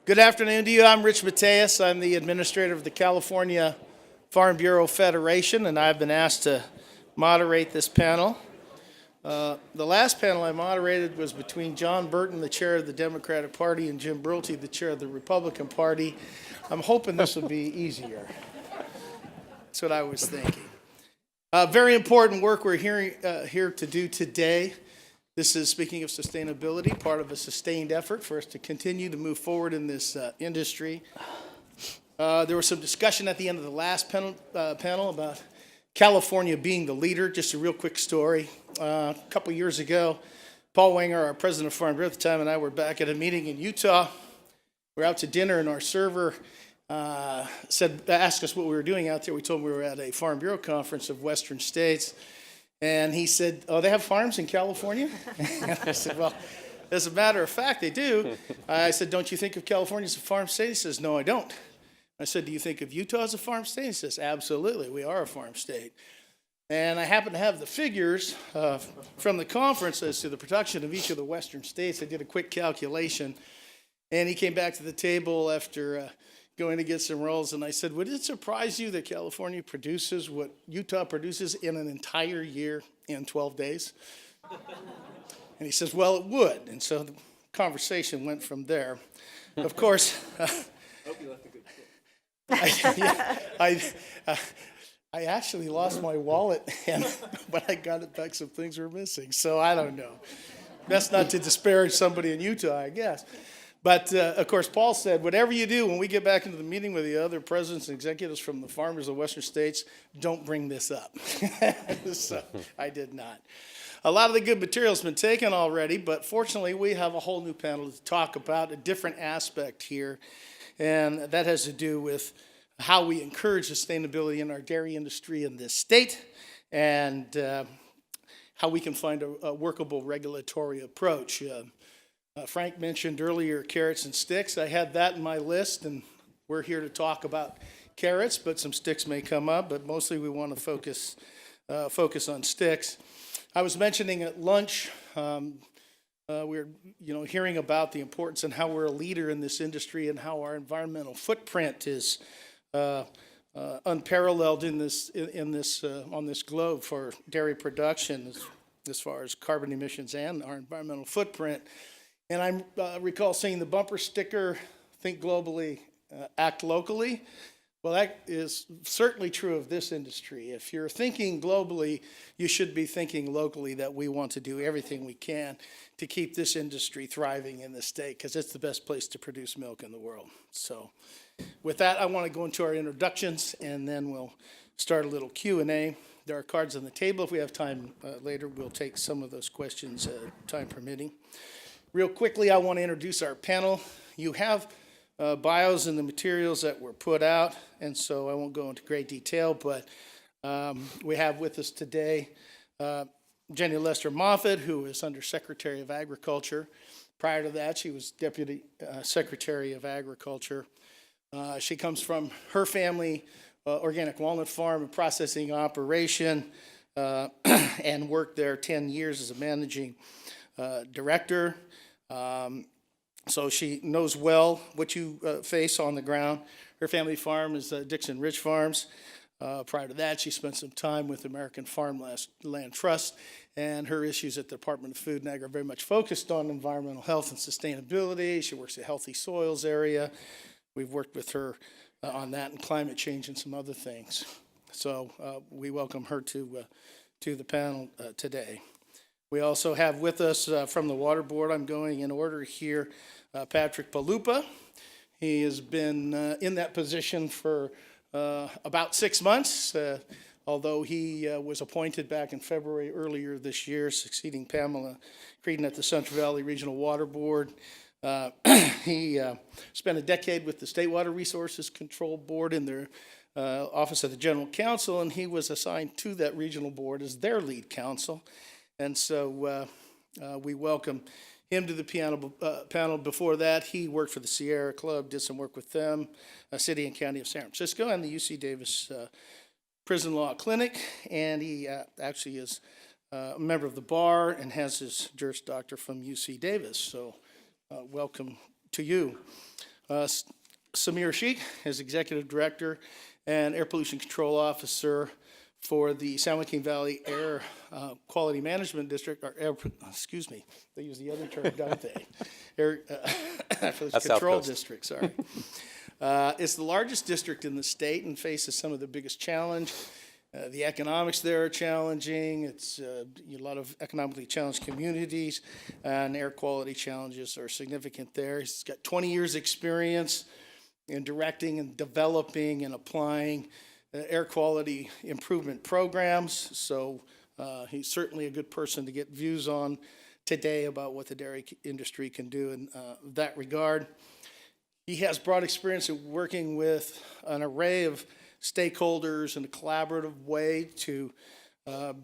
Good afternoon to you. I'm Rich Mateus. I'm the administrator of the California Farm Bureau Federation, and I've been asked to moderate this panel. The last panel I moderated was between John Burton, the chair of the Democratic Party, and Jim Brulte, the chair of the Republican Party. I'm hoping this will be easier. That's what I was thinking. Very important work we're here to do today. This is, speaking of sustainability, part of a sustained effort for us to continue to move forward in this industry. There was some discussion at the end of the last panel about California being the leader. Just a real quick story. A couple years ago, Paul Wenger, our president of Farm Bureau at the time, and I were back at a meeting in Utah. We were out to dinner, and our server asked us what we were doing out there. We told him we were at a Farm Bureau conference of Western states. And he said, "Oh, they have farms in California?" And I said, "Well, as a matter of fact, they do." I said, "Don't you think of California as a farm state?" He says, "No, I don't." I said, "Do you think of Utah as a farm state?" He says, "Absolutely, we are a farm state." And I happen to have the figures from the conference as to the production of each of the western states. I did a quick calculation, and he came back to the table after going to get some rolls, and I said, "Would it surprise you that California produces what Utah produces in an entire year in 12 days? And he says, "Well, it would." And so the conversation went from there. Of course, I hope you left a good tip. I actually lost my wallet, and when I got it back, some things were missing. So I don't know. Best not to disparage somebody in Utah, I guess. But, of course, Paul said, whatever you do, when we get back into the meeting with the other presidents and executives from the farmers of western states, don't bring this up. So I did not. A lot of the good material has been taken already, but fortunately we have a whole new panel to talk about a different aspect here, and that has to do with how we encourage sustainability in our dairy industry in this state, and how we can find a workable regulatory approach. Frank mentioned earlier carrots and sticks. I had that in my list, and we're here to talk about carrots, but some sticks may come up, but mostly we want to focus on sticks. I was mentioning at lunch, we're hearing about the importance and how we're a leader in this industry and how our environmental footprint is unparalleled on this globe for dairy production as far as carbon emissions and our environmental footprint. And I recall seeing the bumper sticker, think globally, act locally. Well, that is certainly true of this industry. If you're thinking globally, you should be thinking locally that we want to do everything we can to keep this industry thriving in the state, because it's the best place to produce milk in the world. So with that, I want to go into our introductions, and then we'll start a little Q&A. There are cards on the table. If we have time later, we'll take some of those questions, time permitting. Real quickly, I want to introduce our panel. You have bios in the materials that were put out, and so I won't go into great detail, but we have with us today Jenny Lester Moffitt, who is Under Secretary of Agriculture. Prior to that, she was Deputy Secretary of Agriculture. She comes from her family organic walnut farm and processing operation, and worked there 10 years as a managing director. So she knows well what you face on the ground. Her family farm is Dixon Ridge Farms. Prior to that, she spent some time with American Farmland Trust, and her issues at the Department of Food and Ag are very much focused on environmental health and sustainability. She works at Healthy Soils area. We've worked with her on that and climate change and some other things. So we welcome her to the panel today. We also have with us from the Water Board, I'm going in order here, Patrick Palupa. He has been in that position for about 6 months, although he was appointed back in February earlier this year, succeeding Pamela Creedon at the Central Valley Regional Water Board. He spent a decade with the State Water Resources Control Board in their Office of the General Counsel, and he was assigned to that regional board as their lead counsel. And so we welcome him to the panel. Before that, he worked for the Sierra Club, did some work with them, City and County of San Francisco, and the UC Davis Prison Law Clinic. And he actually is a member of the bar and has his Juris Doctor from UC Davis. So welcome to you. Samir Sheikh is Executive Director and Air Pollution Control Officer for the San Joaquin Valley Air Quality Management District, or air, excuse me, they use the other term, don't they? Air Control District, sorry. It's the largest district in the state and faces some of the biggest challenge. The economics there are challenging. It's a lot of economically challenged communities, and air quality challenges are significant there. He's got 20 years experience in directing and developing and applying air quality improvement programs. So he's certainly a good person to get views on today about what the dairy industry can do in that regard. He has broad experience in working with an array of stakeholders in a collaborative way to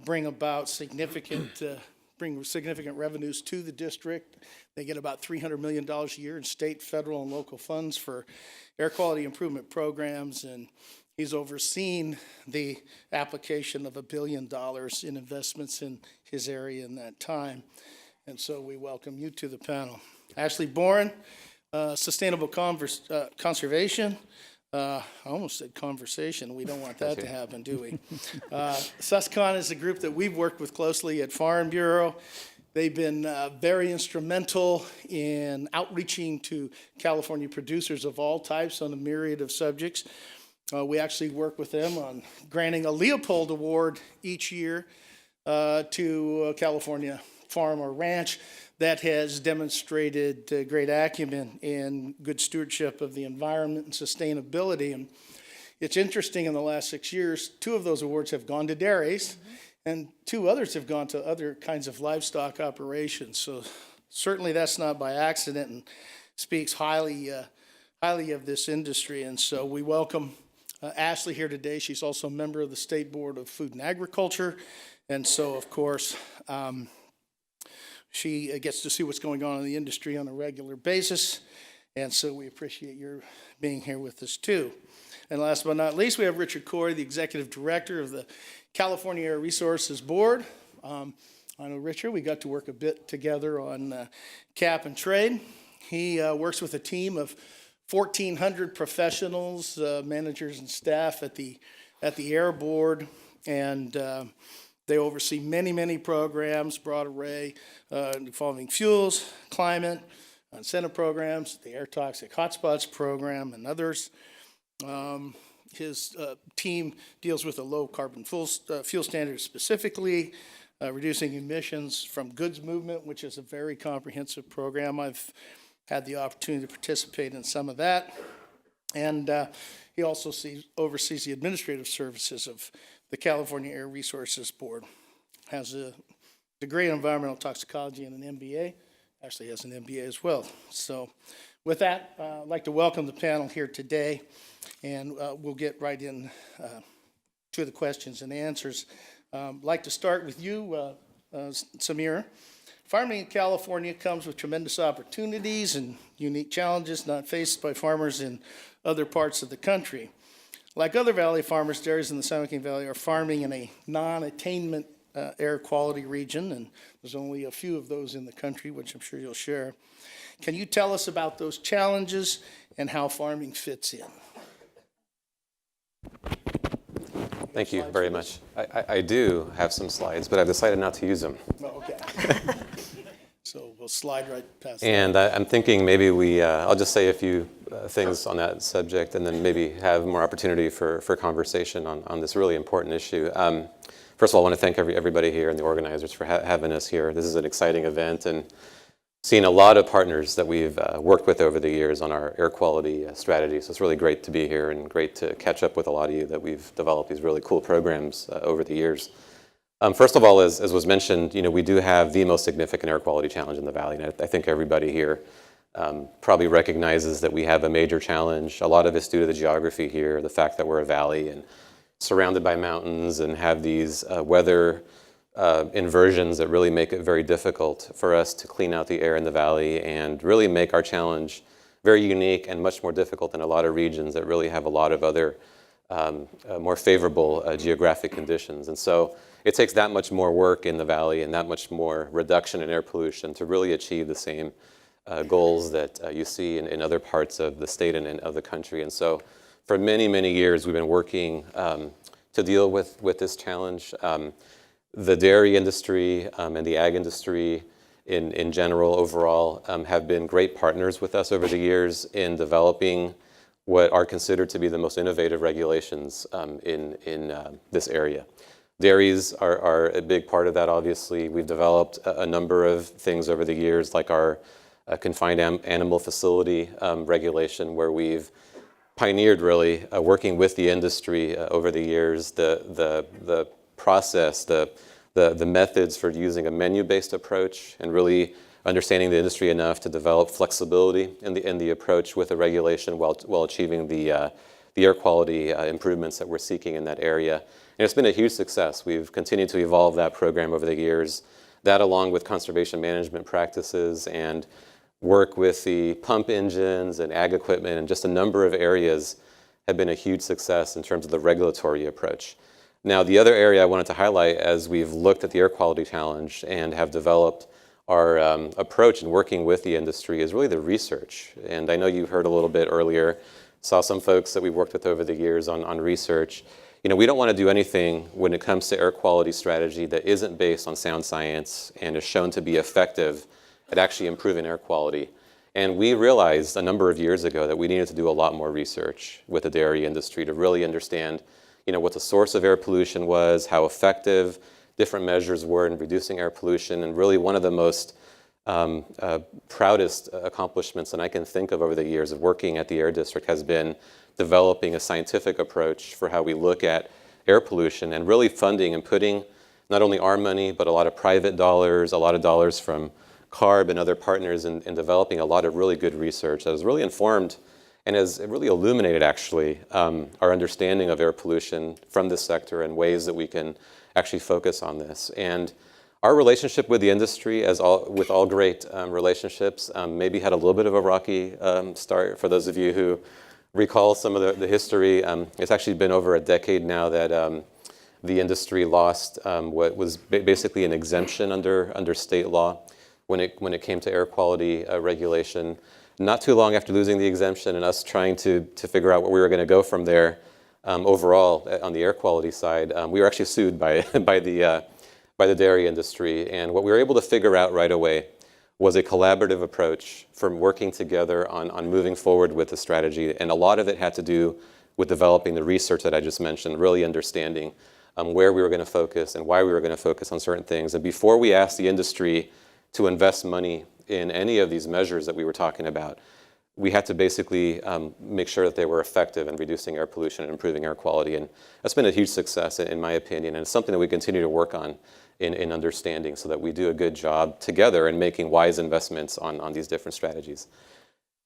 bring about significant revenues to the district. They get about $300 million a year in state, federal, and local funds for air quality improvement programs, and he's overseen the application of $1 billion in investments in his area in that time. And so we welcome you to the panel. Ashley Boren, Sustainable Conservation. I almost said conversation. We don't want that to happen, do we? SUSCON is a group that we've worked with closely at Farm Bureau. They've been very instrumental in outreaching to California producers of all types on a myriad of subjects. We actually work with them on granting a Leopold Award each year to a California farm or ranch that has demonstrated great acumen and good stewardship of the environment and sustainability. And it's interesting, in the last 6 years, 2 of those awards have gone to dairies, and 2 others have gone to other kinds of livestock operations. So certainly that's not by accident and speaks highly of this industry. And so we welcome Ashley here today. She's also a member of the State Board of Food and Agriculture. And so, of course, she gets to see what's going on in the industry on a regular basis, and so we appreciate your being here with us too. And last but not least, we have Richard Corey, the Executive Director of the California Air Resources Board. I know Richard, we got to work a bit together on cap and trade. He works with a team of 1,400 professionals, managers and staff at the Air Board, and they oversee many programs, broad array, involving fuels, climate, incentive programs, the Air Toxic Hotspots program, and others. His team deals with the low carbon fuel standards specifically, reducing emissions from goods movement, which is a very comprehensive program. I've had the opportunity to participate in some of that. And he also oversees the administrative services of the California Air Resources Board. Has a degree in environmental toxicology and an MBA. Actually has an MBA as well. So with that, I'd like to welcome the panel here today, and we'll get right in to the questions and answers. I'd like to start with you, Samir. Farming in California comes with tremendous opportunities and unique challenges not faced by farmers in other parts of the country. Like other valley farmers, dairies in the San Joaquin Valley are farming in a non-attainment air quality region, and there's only a few of those in the country, which I'm sure you'll share. Can you tell us about those challenges and how farming fits in? Thank you very much. I do have some slides, but I've decided not to use them. Oh, okay. So we'll slide right past and that. I'm thinking maybe I'll just say a few things on that subject, and then maybe have more opportunity for conversation on this really important issue. First of all, I want to thank everybody here and the organizers for having us here. This is an exciting event, and seen a lot of partners that we've worked with over the years on our air quality strategy. So it's really great to be here and great to catch up with a lot of you that we've developed these really cool programs over the years. First of all, as was mentioned, we do have the most significant air quality challenge in the Valley. And I think everybody here probably recognizes that we have a major challenge. A lot of it's due to the geography here, the fact that we're a valley and surrounded by mountains and have these weather inversions that really make it very difficult for us to clean out the air in the valley and really make our challenge very unique and much more difficult than a lot of regions that really have a lot of other more favorable geographic conditions. And so it takes that much more work in the valley and that much more reduction in air pollution to really achieve the same goals that you see in other parts of the state and of the country. And so for many, many years, we've been working to deal with this challenge. The dairy industry and the ag industry in general, overall, have been great partners with us over the years in developing what are considered to be the most innovative regulations in this area. Dairies are a big part of that, obviously. We've developed a number of things over the years, like our confined animal facility regulation, where we've pioneered, really, working with the industry over the years, the process, the methods for using a menu-based approach, and really understanding the industry enough to develop flexibility in the approach with the regulation while achieving the air quality improvements that we're seeking in that area. And it's been a huge success. We've continued to evolve that program over the years. That, along with conservation management practices and work with the pump engines and ag equipment and just a number of areas, have been a huge success in terms of the regulatory approach. Now, the other area I wanted to highlight as we've looked at the air quality challenge and have developed our approach in working with the industry is really the research. And I know you heard a little bit earlier, saw some folks that we've worked with over the years on research. You know, we don't want to do anything when it comes to air quality strategy that isn't based on sound science and is shown to be effective at actually improving air quality. And we realized a number of years ago that we needed to do a lot more research with the dairy industry to really understand, you know, what the source of air pollution was, how effective different measures were in reducing air pollution. And really one of the most proudest accomplishments that I can think of over the years of working at the Air District has been developing a scientific approach for how we look at air pollution and really funding and putting not only our money, but a lot of private dollars, a lot of dollars from CARB and other partners in developing a lot of really good research that has really informed and has really illuminated, actually, our understanding of air pollution from this sector and ways that we can actually focus on this. And our relationship with the industry, with all great relationships, maybe had a little bit of a rocky start. For those of you who recall some of the history, it's actually been over a decade now that the industry lost what was basically an exemption under state law when it came to air quality regulation. Not too long after losing the exemption and us trying to figure out where we were going to go from there, overall on the air quality side, we were actually sued by the dairy industry. And what we were able to figure out right away was a collaborative approach from working together on moving forward with the strategy. And a lot of it had to do with developing the research that I just mentioned, really understanding where we were going to focus and why we were going to focus on certain things. And before we asked the industry to invest money in any of these measures that we were talking about, we had to basically make sure that they were effective in reducing air pollution and improving air quality. And that's been a huge success, in my opinion. And it's something that we continue to work on in understanding so that we do a good job together in making wise investments on these different strategies.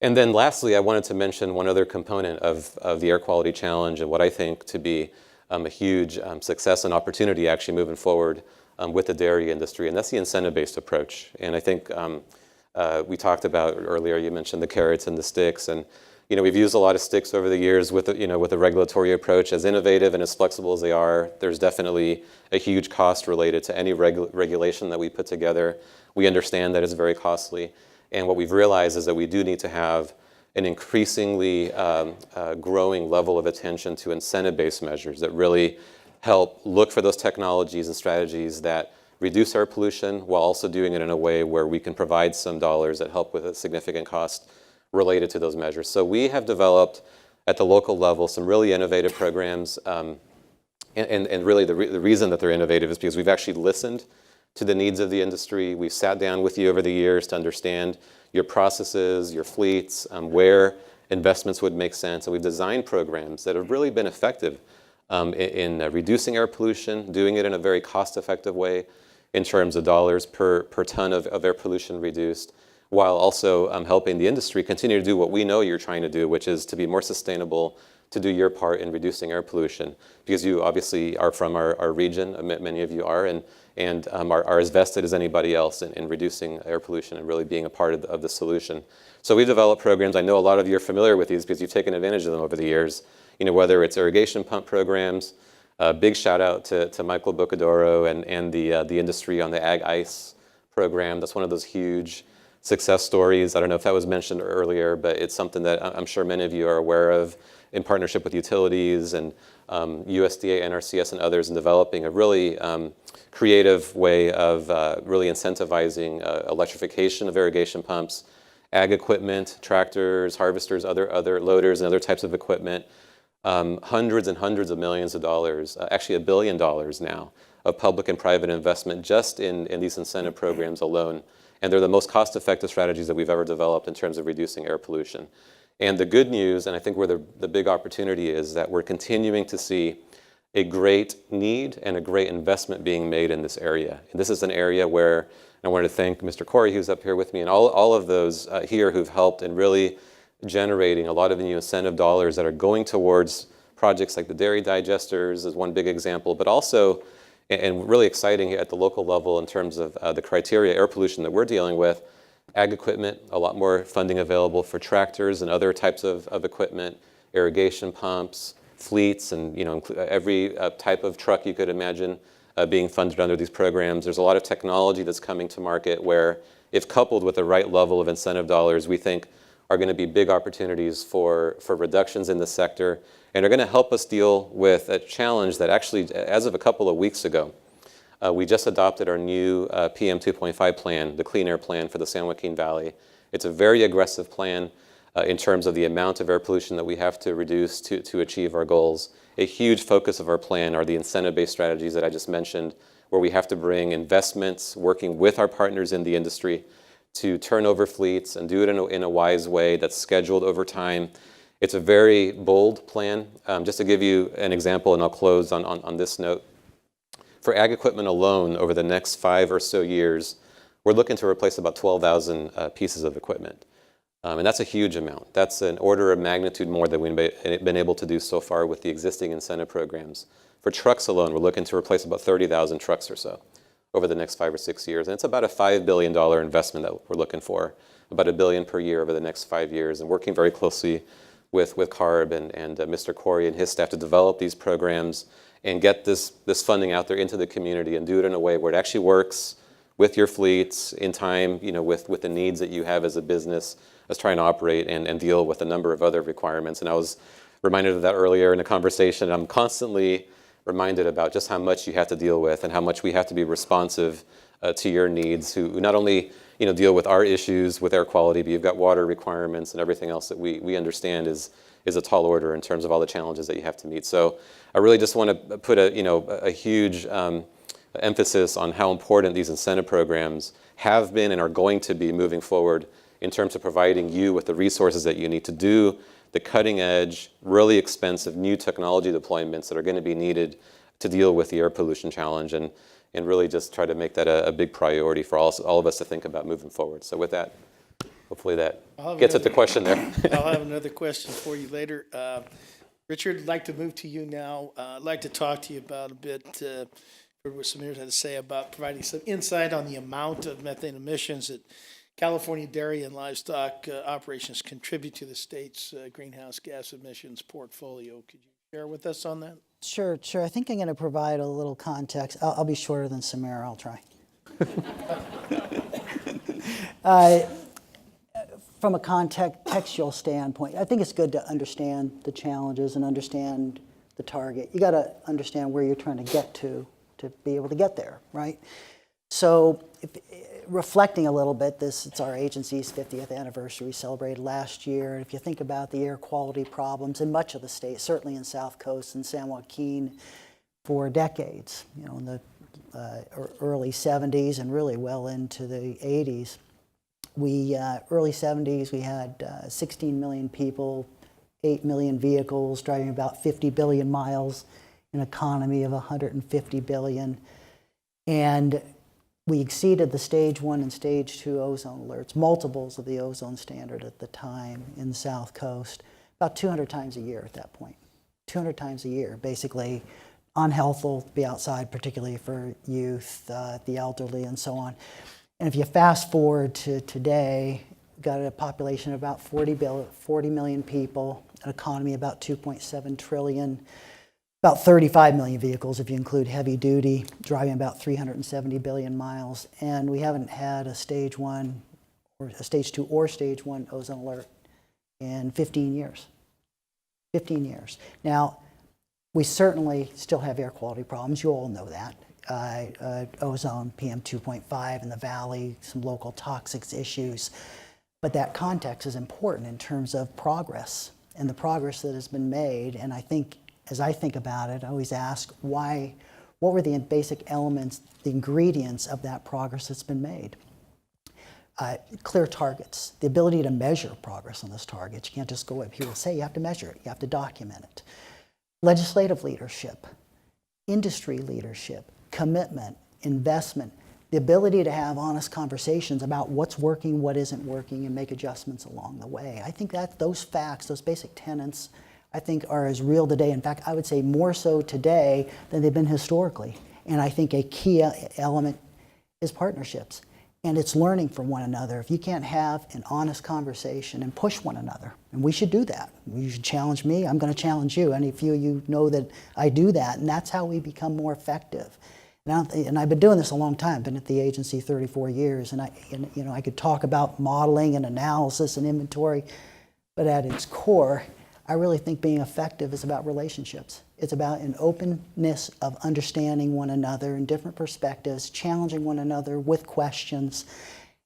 And then lastly, I wanted to mention one other component of the air quality challenge and what I think to be a huge success and opportunity actually moving forward with the dairy industry, and that's the incentive-based approach. And I think we talked about earlier, you mentioned the carrots and the sticks, and you know, we've used a lot of sticks over the years with a regulatory approach. As innovative and as flexible as they are, there's definitely a huge cost related to any regulation that we put together. We understand that it's very costly, and what we've realized is that we do need to have an increasingly growing level of attention to incentive-based measures that really help look for those technologies and strategies that reduce air pollution while also doing it in a way where we can provide some dollars that help with a significant cost related to those measures. So we have developed at the local level some really innovative programs, and really the reason that they're innovative is because we've actually listened to the needs of the industry. We've sat down with you over the years to understand your processes, your fleets, where investments would make sense, and we've designed programs that have really been effective in reducing air pollution, doing it in a very cost-effective way in terms of dollars per ton of air pollution reduced, while also helping the industry continue to do what we know you're trying to do, which is to be more sustainable, to do your part in reducing air pollution. Because you obviously are from our region, many of you are, and are as vested as anybody else in reducing air pollution and really being a part of the solution. So we developed programs. I know a lot of you are familiar with these because you've taken advantage of them over the years. You know, whether it's irrigation pump programs, big shout out to Michael Bocadoro and the industry on the Ag Ice program. That's one of those huge success stories. I don't know if that was mentioned earlier, but it's something that I'm sure many of you are aware of in partnership with utilities and USDA, NRCS, and others in developing a really creative way of really incentivizing electrification of irrigation pumps, ag equipment, tractors, harvesters, other loaders, and other types of equipment. Hundreds and hundreds of millions of dollars, actually $1 billion now, of public and private investment just in these incentive programs alone. And they're the most cost-effective strategies that we've ever developed in terms of reducing air pollution. And the good news, and I think where the big opportunity is, that we're continuing to see a great need and a great investment being made in this area. And this is an area where I wanted to thank Mr. Corey, who's up here with me, and all of those here who've helped in really generating a lot of the new incentive dollars that are going towards projects like the dairy digesters is one big example, but also, and really exciting at the local level in terms of the criteria, air pollution that we're dealing with, ag equipment, a lot more funding available for tractors and other types of equipment, irrigation pumps, fleets, and every type of truck you could imagine being funded under these programs. There's a lot of technology that's coming to market where, if coupled with the right level of incentive dollars, we think are going to be big opportunities for reductions in the sector, and are going to help us deal with a challenge that actually, as of a couple of weeks ago, we just adopted our new PM 2.5 plan, the Clean Air Plan for the San Joaquin Valley. It's a very aggressive plan in terms of the amount of air pollution that we have to reduce to achieve our goals. A huge focus of our plan are the incentive-based strategies that I just mentioned, where we have to bring investments, working with our partners in the industry, to turn over fleets and do it in a wise way that's scheduled over time. It's a very bold plan. Just to give you an example, and I'll close on this note. For ag equipment alone, over the next 5 or so years, we're looking to replace about 12,000 pieces of equipment. And that's a huge amount. That's an order of magnitude more than we've been able to do so far with the existing incentive programs. For trucks alone, we're looking to replace about 30,000 trucks or so over the next 5 or 6 years. And it's about a $5 billion investment that we're looking for, about $1 billion per year over the next 5 years, and working very closely with CARB and Mr. Corey and his staff to develop these programs and get this funding out there into the community and do it in a way where it actually works with your fleets in time, with the needs that you have as a business as trying to operate and deal with a number of other requirements. And I was reminded of that earlier in a conversation. I'm constantly reminded about just how much you have to deal with and how much we have to be responsive to your needs, who not only deal with our issues with air quality, but you've got water requirements and everything else that we understand is a tall order in terms of all the challenges that you have to meet. So I really just want to put a huge emphasis on how important these incentive programs have been and are going to be moving forward in terms of providing you with the resources that you need to do the cutting edge, really expensive new technology deployments that are going to be needed to deal with the air pollution challenge, and really just try to make that a big priority for all of us to think about moving forward. So with that, hopefully that gets at the question there. I'll have another question for you later. Richard, I'd like to move to you now. I'd like to talk to you about a bit what Samir had to say about providing some insight on the amount of methane emissions that California dairy and livestock operations contribute to the state's greenhouse gas emissions portfolio. Could you share with us on that? Sure. I think I'm going to provide a little context. I'll be shorter than Samir. I'll try. From a contextual standpoint, I think it's good to understand the challenges and understand the target. You got to understand where you're trying to get to be able to get there, right? So reflecting a little bit, it's our agency's 50th anniversary celebrated last year. And if you think about the air quality problems in much of the state, certainly in South Coast and San Joaquin for decades, in the early 70s and really well into the 80s. Early 70s, we had 16 million people, 8 million vehicles, driving about 50 billion miles, an economy of 150 billion. And we exceeded the stage 1 and stage 2 ozone alerts, multiples of the ozone standard at the time in the South Coast, about 200 times a year at that point. 200 times a year, basically unhealthful to be outside, particularly for youth, the elderly, and so on. And if you fast forward to today, we've got a population of about 40 million people, an economy about 2.7 trillion, about 35 million vehicles if you include heavy duty, driving about 370 billion miles. And we haven't had a stage 1 or a stage 2 or stage 1 ozone alert in 15 years. 15 years. Now, we certainly still have air quality problems. You all know that. Ozone, PM 2.5 in the valley, some local toxics issues. But that context is important in terms of progress and the progress that has been made. And I think, as I think about it, I always ask what were the basic elements, the ingredients of that progress that's been made? Clear targets, the ability to measure progress on those targets. You can't just go up here and say, you have to measure it, you have to document it. Legislative leadership, industry leadership, commitment, investment, the ability to have honest conversations about what's working, what isn't working, and make adjustments along the way. I think that those facts, those basic tenets, I think are as real today. In fact, I would say more so today than they've been historically. And I think a key element is partnerships. And it's learning from one another. If you can't have an honest conversation and push one another, and we should do that. You should challenge me, I'm going to challenge you. Any of you know that I do that, and that's how we become more effective. And I've been doing this a long time. Been at the agency 34 years, and I could talk about modeling and analysis and inventory, but at its core, I really think being effective is about relationships. It's about an openness of understanding one another in different perspectives, challenging one another with questions.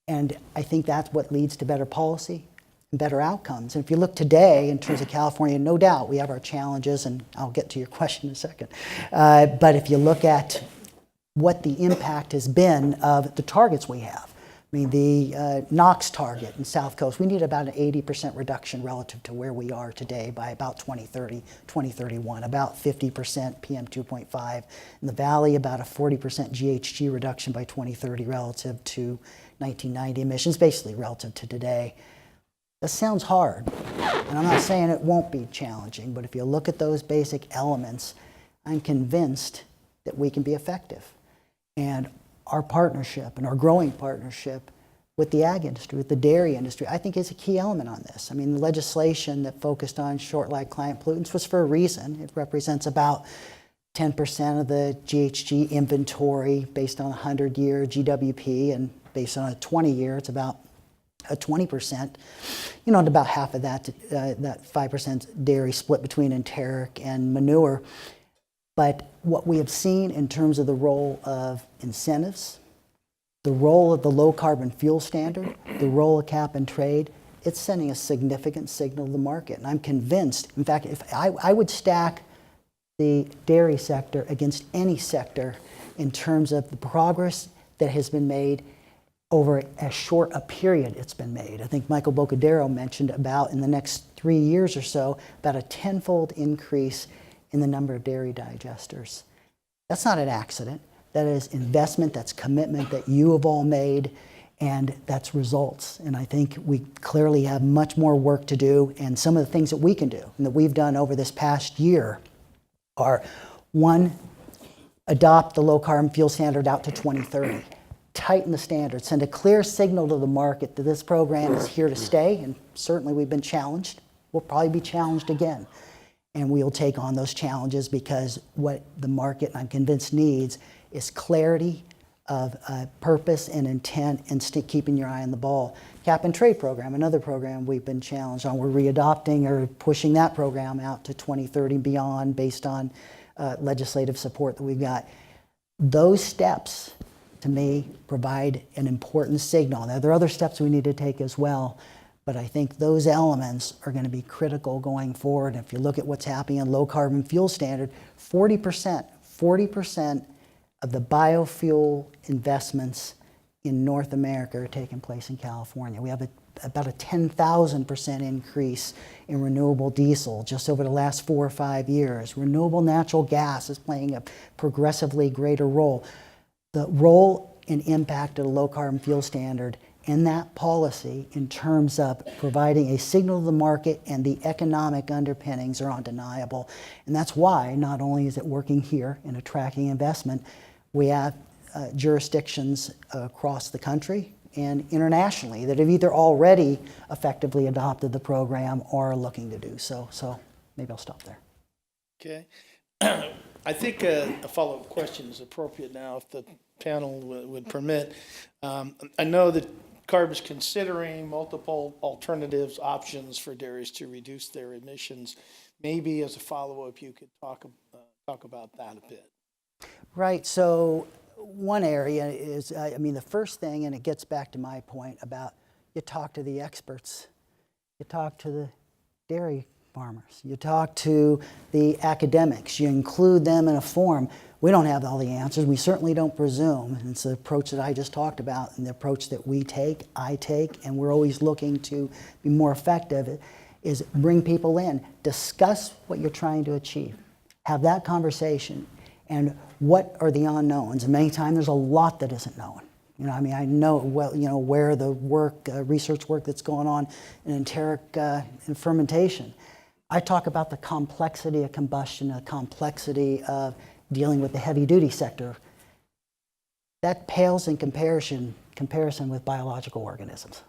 And I think that's what leads to better policy and better outcomes. And if you look today in terms of California, no doubt we have our challenges, and I'll get to your question in a second. But if you look at what the impact has been of the targets we have, I mean, the NOx target in South Coast, we need about an 80% reduction relative to where we are today by about 2030, 2031, about 50% PM 2.5. In the Valley, about a 40% GHG reduction by 2030 relative to 1990 emissions, basically relative to today. That sounds hard, and I'm not saying it won't be challenging, but if you look at those basic elements, I'm convinced that we can be effective. And our partnership and our growing partnership with the ag industry, with the dairy industry, I think is a key element on this. I mean, the legislation that focused on short-lived client pollutants was for a reason. It represents about 10% of the GHG inventory based on a 100-year GWP, and based on a 20-year, it's about a 20%. And about half of that 5% dairy split between enteric and manure. But what we have seen in terms of the role of incentives, the role of the low carbon fuel standard, the role of cap and trade, it's sending a significant signal to the market. And I'm convinced, in fact, if I would stack the dairy sector against any sector in terms of the progress that has been made over as short a period it's been made. I think Michael Bocadero mentioned about in the next 3 years or so, about a 10-fold increase in the number of dairy digesters. That's not an accident. That is investment, that's commitment that you have all made, and that's results. And I think we clearly have much more work to do, and some of the things that we can do and that we've done over this past year are, one, adopt the low carbon fuel standard out to 2030. Tighten the standards, send a clear signal to the market that this program is here to stay, and certainly we've been challenged. We'll probably be challenged again. And we'll take on those challenges because what the market, I'm convinced, needs is clarity of purpose and intent, and keeping your eye on the ball. Cap and trade program, another program we've been challenged on. We're readopting or pushing that program out to 2030 and beyond based on legislative support that we've got. Those steps, to me, provide an important signal. Now, there are other steps we need to take as well, but I think those elements are going to be critical going forward. If you look at what's happening in low carbon fuel standard, 40% of the biofuel investments in North America are taking place in California. We have about a 10,000% increase in renewable diesel just over the last 4 or 5 years. Renewable natural gas is playing a progressively greater role. The role and impact of the low carbon fuel standard in that policy in terms of providing a signal to the market and the economic underpinnings are undeniable. And that's why not only is it working here in attracting investment, we have jurisdictions across the country and internationally that have either already effectively adopted the program or are looking to do so. So maybe I'll stop there. Okay. I think a follow-up question is appropriate now if the panel would permit. I know that CARB is considering multiple alternatives, options for dairies to reduce their emissions. Maybe as a follow-up, you could talk about that a bit. Right, so one area is, I mean, the first thing, and it gets back to my point about you talk to the experts, you talk to the dairy farmers, you talk to the academics, you include them in a forum. We don't have all the answers, we certainly don't presume, and it's the approach that I just talked about and the approach that we take, I take, and we're always looking to be more effective, is bring people in, discuss what you're trying to achieve, have that conversation, and what are the unknowns? And many times there's a lot that isn't known. You know, I mean, I know well, you know, where the work, research work that's going on in enteric in fermentation. I talk about the complexity of combustion, the complexity of dealing with the heavy-duty sector. That pales in comparison with biological organisms.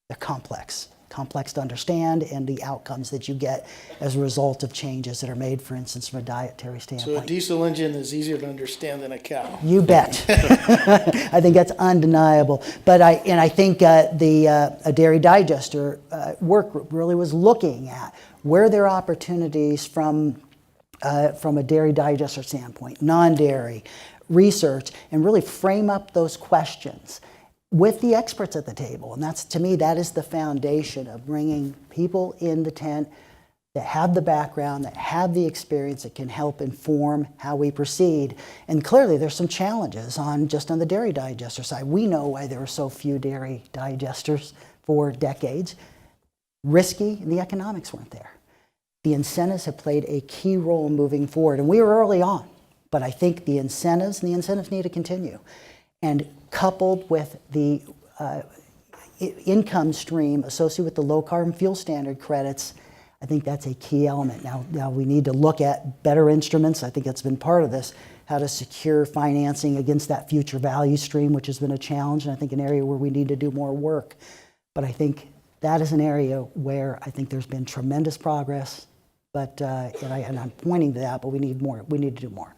They're complex to understand, and the outcomes that you get as a result of changes that are made, for instance, from a dietary standpoint. So a diesel engine is easier to understand than a cow. You bet. I think that's undeniable. But I think a dairy digester work group really was looking at where there are opportunities from a dairy digester standpoint, non-dairy, research, and really frame up those questions with the experts at the table. And that's, to me, that is the foundation of bringing people in the tent that have the background, that have the experience, that can help inform how we proceed. And clearly there's some challenges just on the dairy digester side. We know why there were so few dairy digesters for decades. Risky, and the economics weren't there. The incentives have played a key role in moving forward, and we were early on, but I think the incentives need to continue. And coupled with the income stream associated with the low carbon fuel standard credits, I think that's a key element. Now we need to look at better instruments. I think that's been part of this, how to secure financing against that future value stream, which has been a challenge, and I think an area where we need to do more work. But I think that is an area where I think there's been tremendous progress, but and I'm pointing to that, but we need more. We need to do more.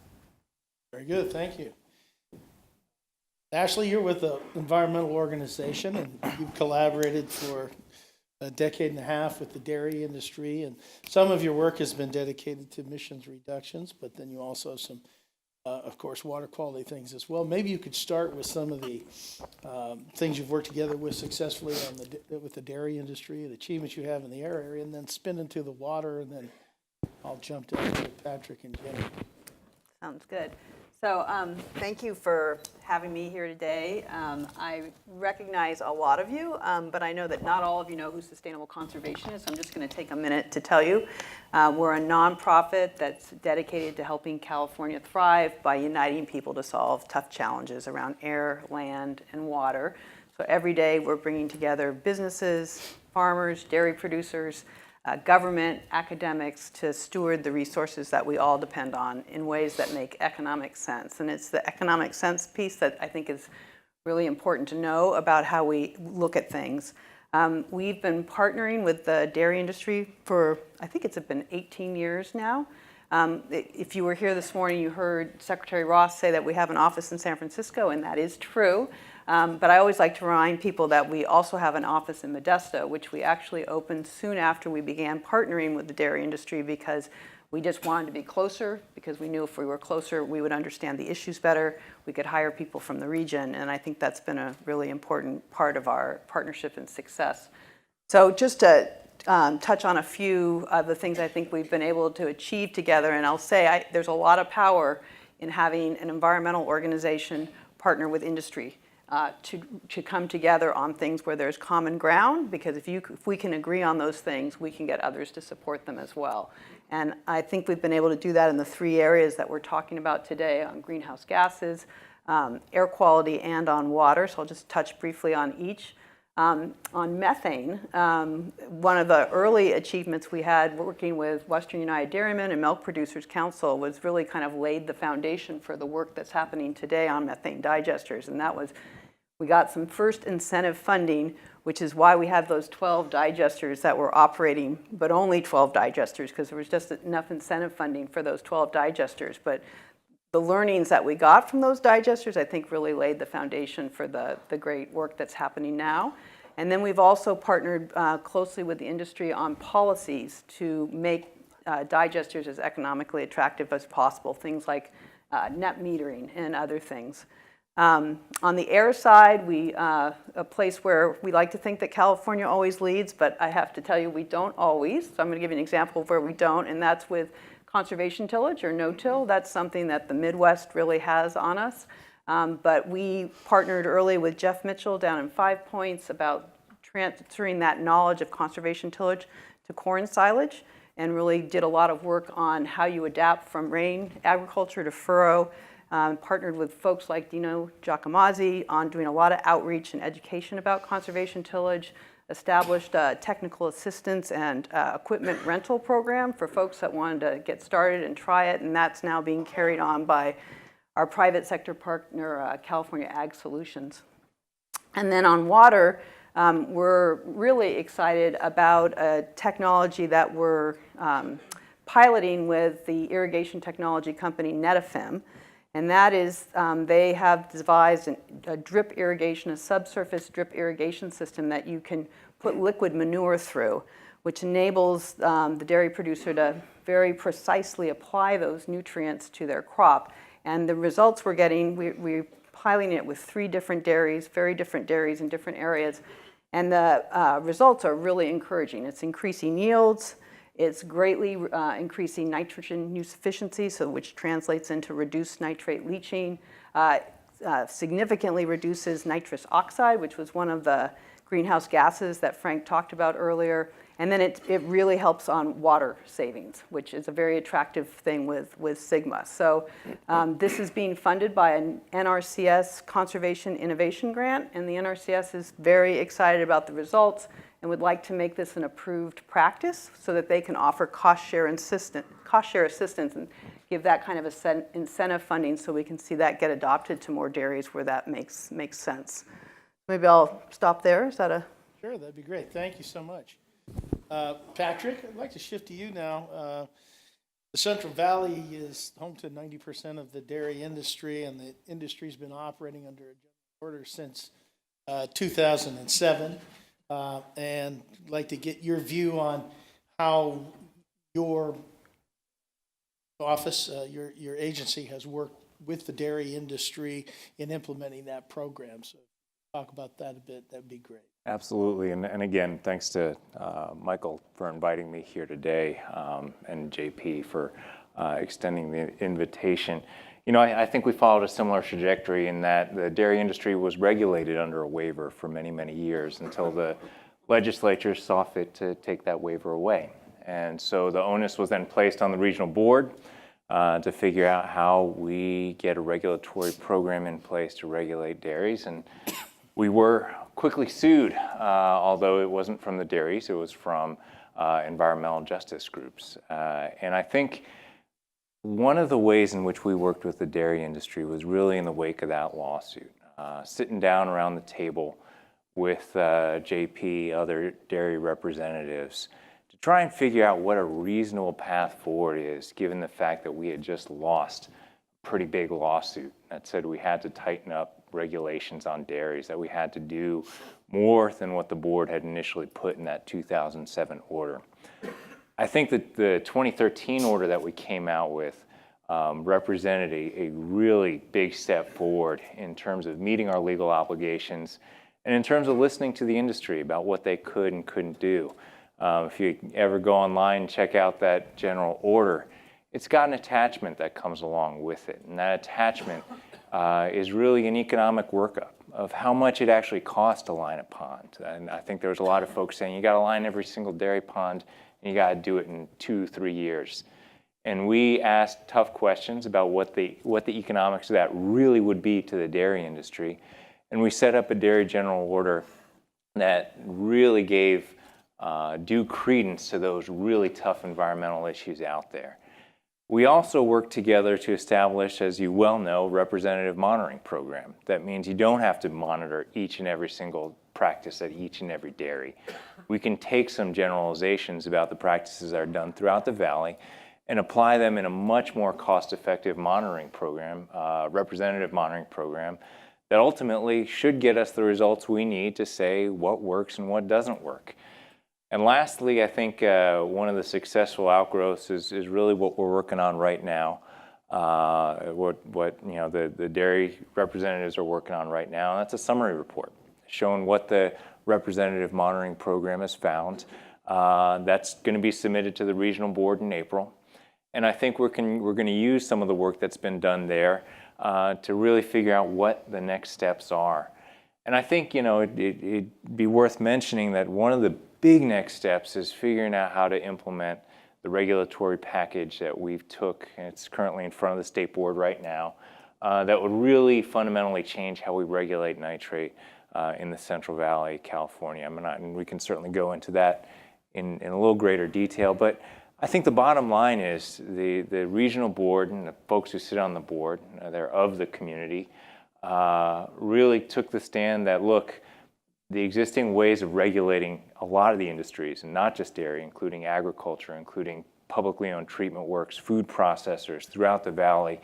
Very good, thank you. Ashley, you're with an environmental organization, and you've collaborated for a decade and a half with the dairy industry, and some of your work has been dedicated to emissions reductions, but then you also have some, of course, water quality things as well. Maybe you could start with some of the things you've worked together with successfully with the dairy industry, the achievements you have in the air area, and then spin into the water, and then I'll jump to Patrick and Jenny. Sounds good. So thank you for having me here today. I recognize a lot of you, but I know that not all of you know who Sustainable Conservation is, so I'm just going to take a minute to tell you. We're a nonprofit that's dedicated to helping California thrive by uniting people to solve tough challenges around air, land, and water. So every day we're bringing together businesses, farmers, dairy producers, government, academics to steward the resources that we all depend on in ways that make economic sense. And it's the economic sense piece that I think is really important to know about how we look at things. We've been partnering with the dairy industry for, I think it's been 18 years now. If you were here this morning, you heard Secretary Ross say that we have an office in San Francisco, and that is true. But I always like to remind people that we also have an office in Modesto, which we actually opened soon after we began partnering with the dairy industry, because we just wanted to be closer, because we knew if we were closer, we would understand the issues better, we could hire people from the region, and I think that's been a really important part of our partnership and success. So just to touch on a few of the things I think we've been able to achieve together, and I'll say there's a lot of power in having an environmental organization partner with industry. To come together on things where there's common ground, because if we can agree on those things, we can get others to support them as well. And I think we've been able to do that in the three areas that we're talking about today, on greenhouse gases, air quality, and on water. So I'll just touch briefly on each. On methane, one of the early achievements we had working with Western United Dairymen and Milk Producers Council was really kind of laid the foundation for the work that's happening today on methane digesters. And that was, we got some first incentive funding, which is why we had those 12 digesters that were operating, but only 12 digesters, because there was just enough incentive funding for those 12 digesters. But the learnings that we got from those digesters, I think, really laid the foundation for the great work that's happening now. And then we've also partnered closely with the industry on policies to make digesters as economically attractive as possible, things like net metering and other things. On the air side, a place where we like to think that California always leads, but I have to tell you we don't always. So I'm going to give you an example of where we don't, and that's with conservation tillage or no-till. That's something that the Midwest really has on us. But we partnered early with Jeff Mitchell down in 5 Points about transferring that knowledge of conservation tillage to corn silage, and really did a lot of work on how you adapt from rain agriculture to furrow. Partnered with folks like Dino Giacomazzi on doing a lot of outreach and education about conservation tillage, established a technical assistance and equipment rental program for folks that wanted to get started and try it, and that's now being carried on by our private sector partner, California Ag Solutions. And then on water, we're really excited about a technology that we're piloting with the irrigation technology company Netafim. And that is, they have devised a drip irrigation, a subsurface drip irrigation system that you can put liquid manure through, which enables the dairy producer to very precisely apply those nutrients to their crop. And the results we're getting, we're piloting it with 3 different dairies, very different dairies in different areas. And the results are really encouraging. It's increasing yields. It's greatly increasing nitrogen use efficiency, so which translates into reduced nitrate leaching, significantly reduces nitrous oxide, which was one of the greenhouse gases that Frank talked about earlier. And then it really helps on water savings, which is a very attractive thing with Sigma. So this is being funded by an NRCS Conservation Innovation Grant, and the NRCS is very excited about the results and would like to make this an approved practice so that they can offer cost share assistance and give that kind of incentive funding so we can see that get adopted to more dairies where that makes sense. Maybe I'll stop there. Is that a... Sure, that'd be great. Thank you so much. Patrick, I'd like to shift to you now. The Central Valley is home to 90% of the dairy industry, and the industry's been operating under a general order since 2007. And I'd like to get your view on how your office, your agency has worked with the dairy industry in implementing that program. So talk about that a bit, that'd be great. Absolutely, and again, thanks to Michael for inviting me here today, and JP for extending the invitation. You know, I think we followed a similar trajectory in that the dairy industry was regulated under a waiver for many, many years until the legislature saw fit to take that waiver away. And so the onus was then placed on the regional board to figure out how we get a regulatory program in place to regulate dairies. And we were quickly sued, although it wasn't from the dairies, it was from environmental justice groups. And I think one of the ways in which we worked with the dairy industry was really in the wake of that lawsuit, sitting down around the table with JP, other dairy representatives, to try and figure out what a reasonable path forward is, given the fact that we had just lost a pretty big lawsuit that said we had to tighten up regulations on dairies, that we had to do more than what the board had initially put in that 2007 order. I think that the 2013 order that we came out with represented a really big step forward in terms of meeting our legal obligations and in terms of listening to the industry about what they could and couldn't do. If you ever go online and check out that general order, it's got an attachment that comes along with it, and that attachment is really an economic workup of how much it actually costs to line a pond. And I think there was a lot of folks saying you got to line every single dairy pond and you got to do it in 2-3 years. And we asked tough questions about what the economics of that really would be to the dairy industry. And we set up a dairy general order that really gave due credence to those really tough environmental issues out there. We also work together to establish, as you well know, a representative monitoring program. That means you don't have to monitor each and every single practice at each and every dairy. We can take some generalizations about the practices that are done throughout the valley and apply them in a much more cost-effective monitoring program, representative monitoring program, that ultimately should get us the results we need to say what works and what doesn't work. And lastly, I think one of the successful outgrowths is really what we're working on right now. What you know the dairy representatives are working on right now. And that's a summary report showing what the representative monitoring program has found. That's going to be submitted to the regional board in April. And I think we're going to use some of the work that's been done there to really figure out what the next steps are. And I think, you know, it'd be worth mentioning that one of the big next steps is figuring out how to implement the regulatory package that we've took, and it's currently in front of the state board right now, that would really fundamentally change how we regulate nitrate in the Central Valley, California. And we can certainly go into that in a little greater detail, but I think the bottom line is the regional board and the folks who sit on the board, they're of the community, really took the stand that, look, the existing ways of regulating a lot of the industries, and not just dairy, including agriculture, including publicly owned treatment works, food processors throughout the valley,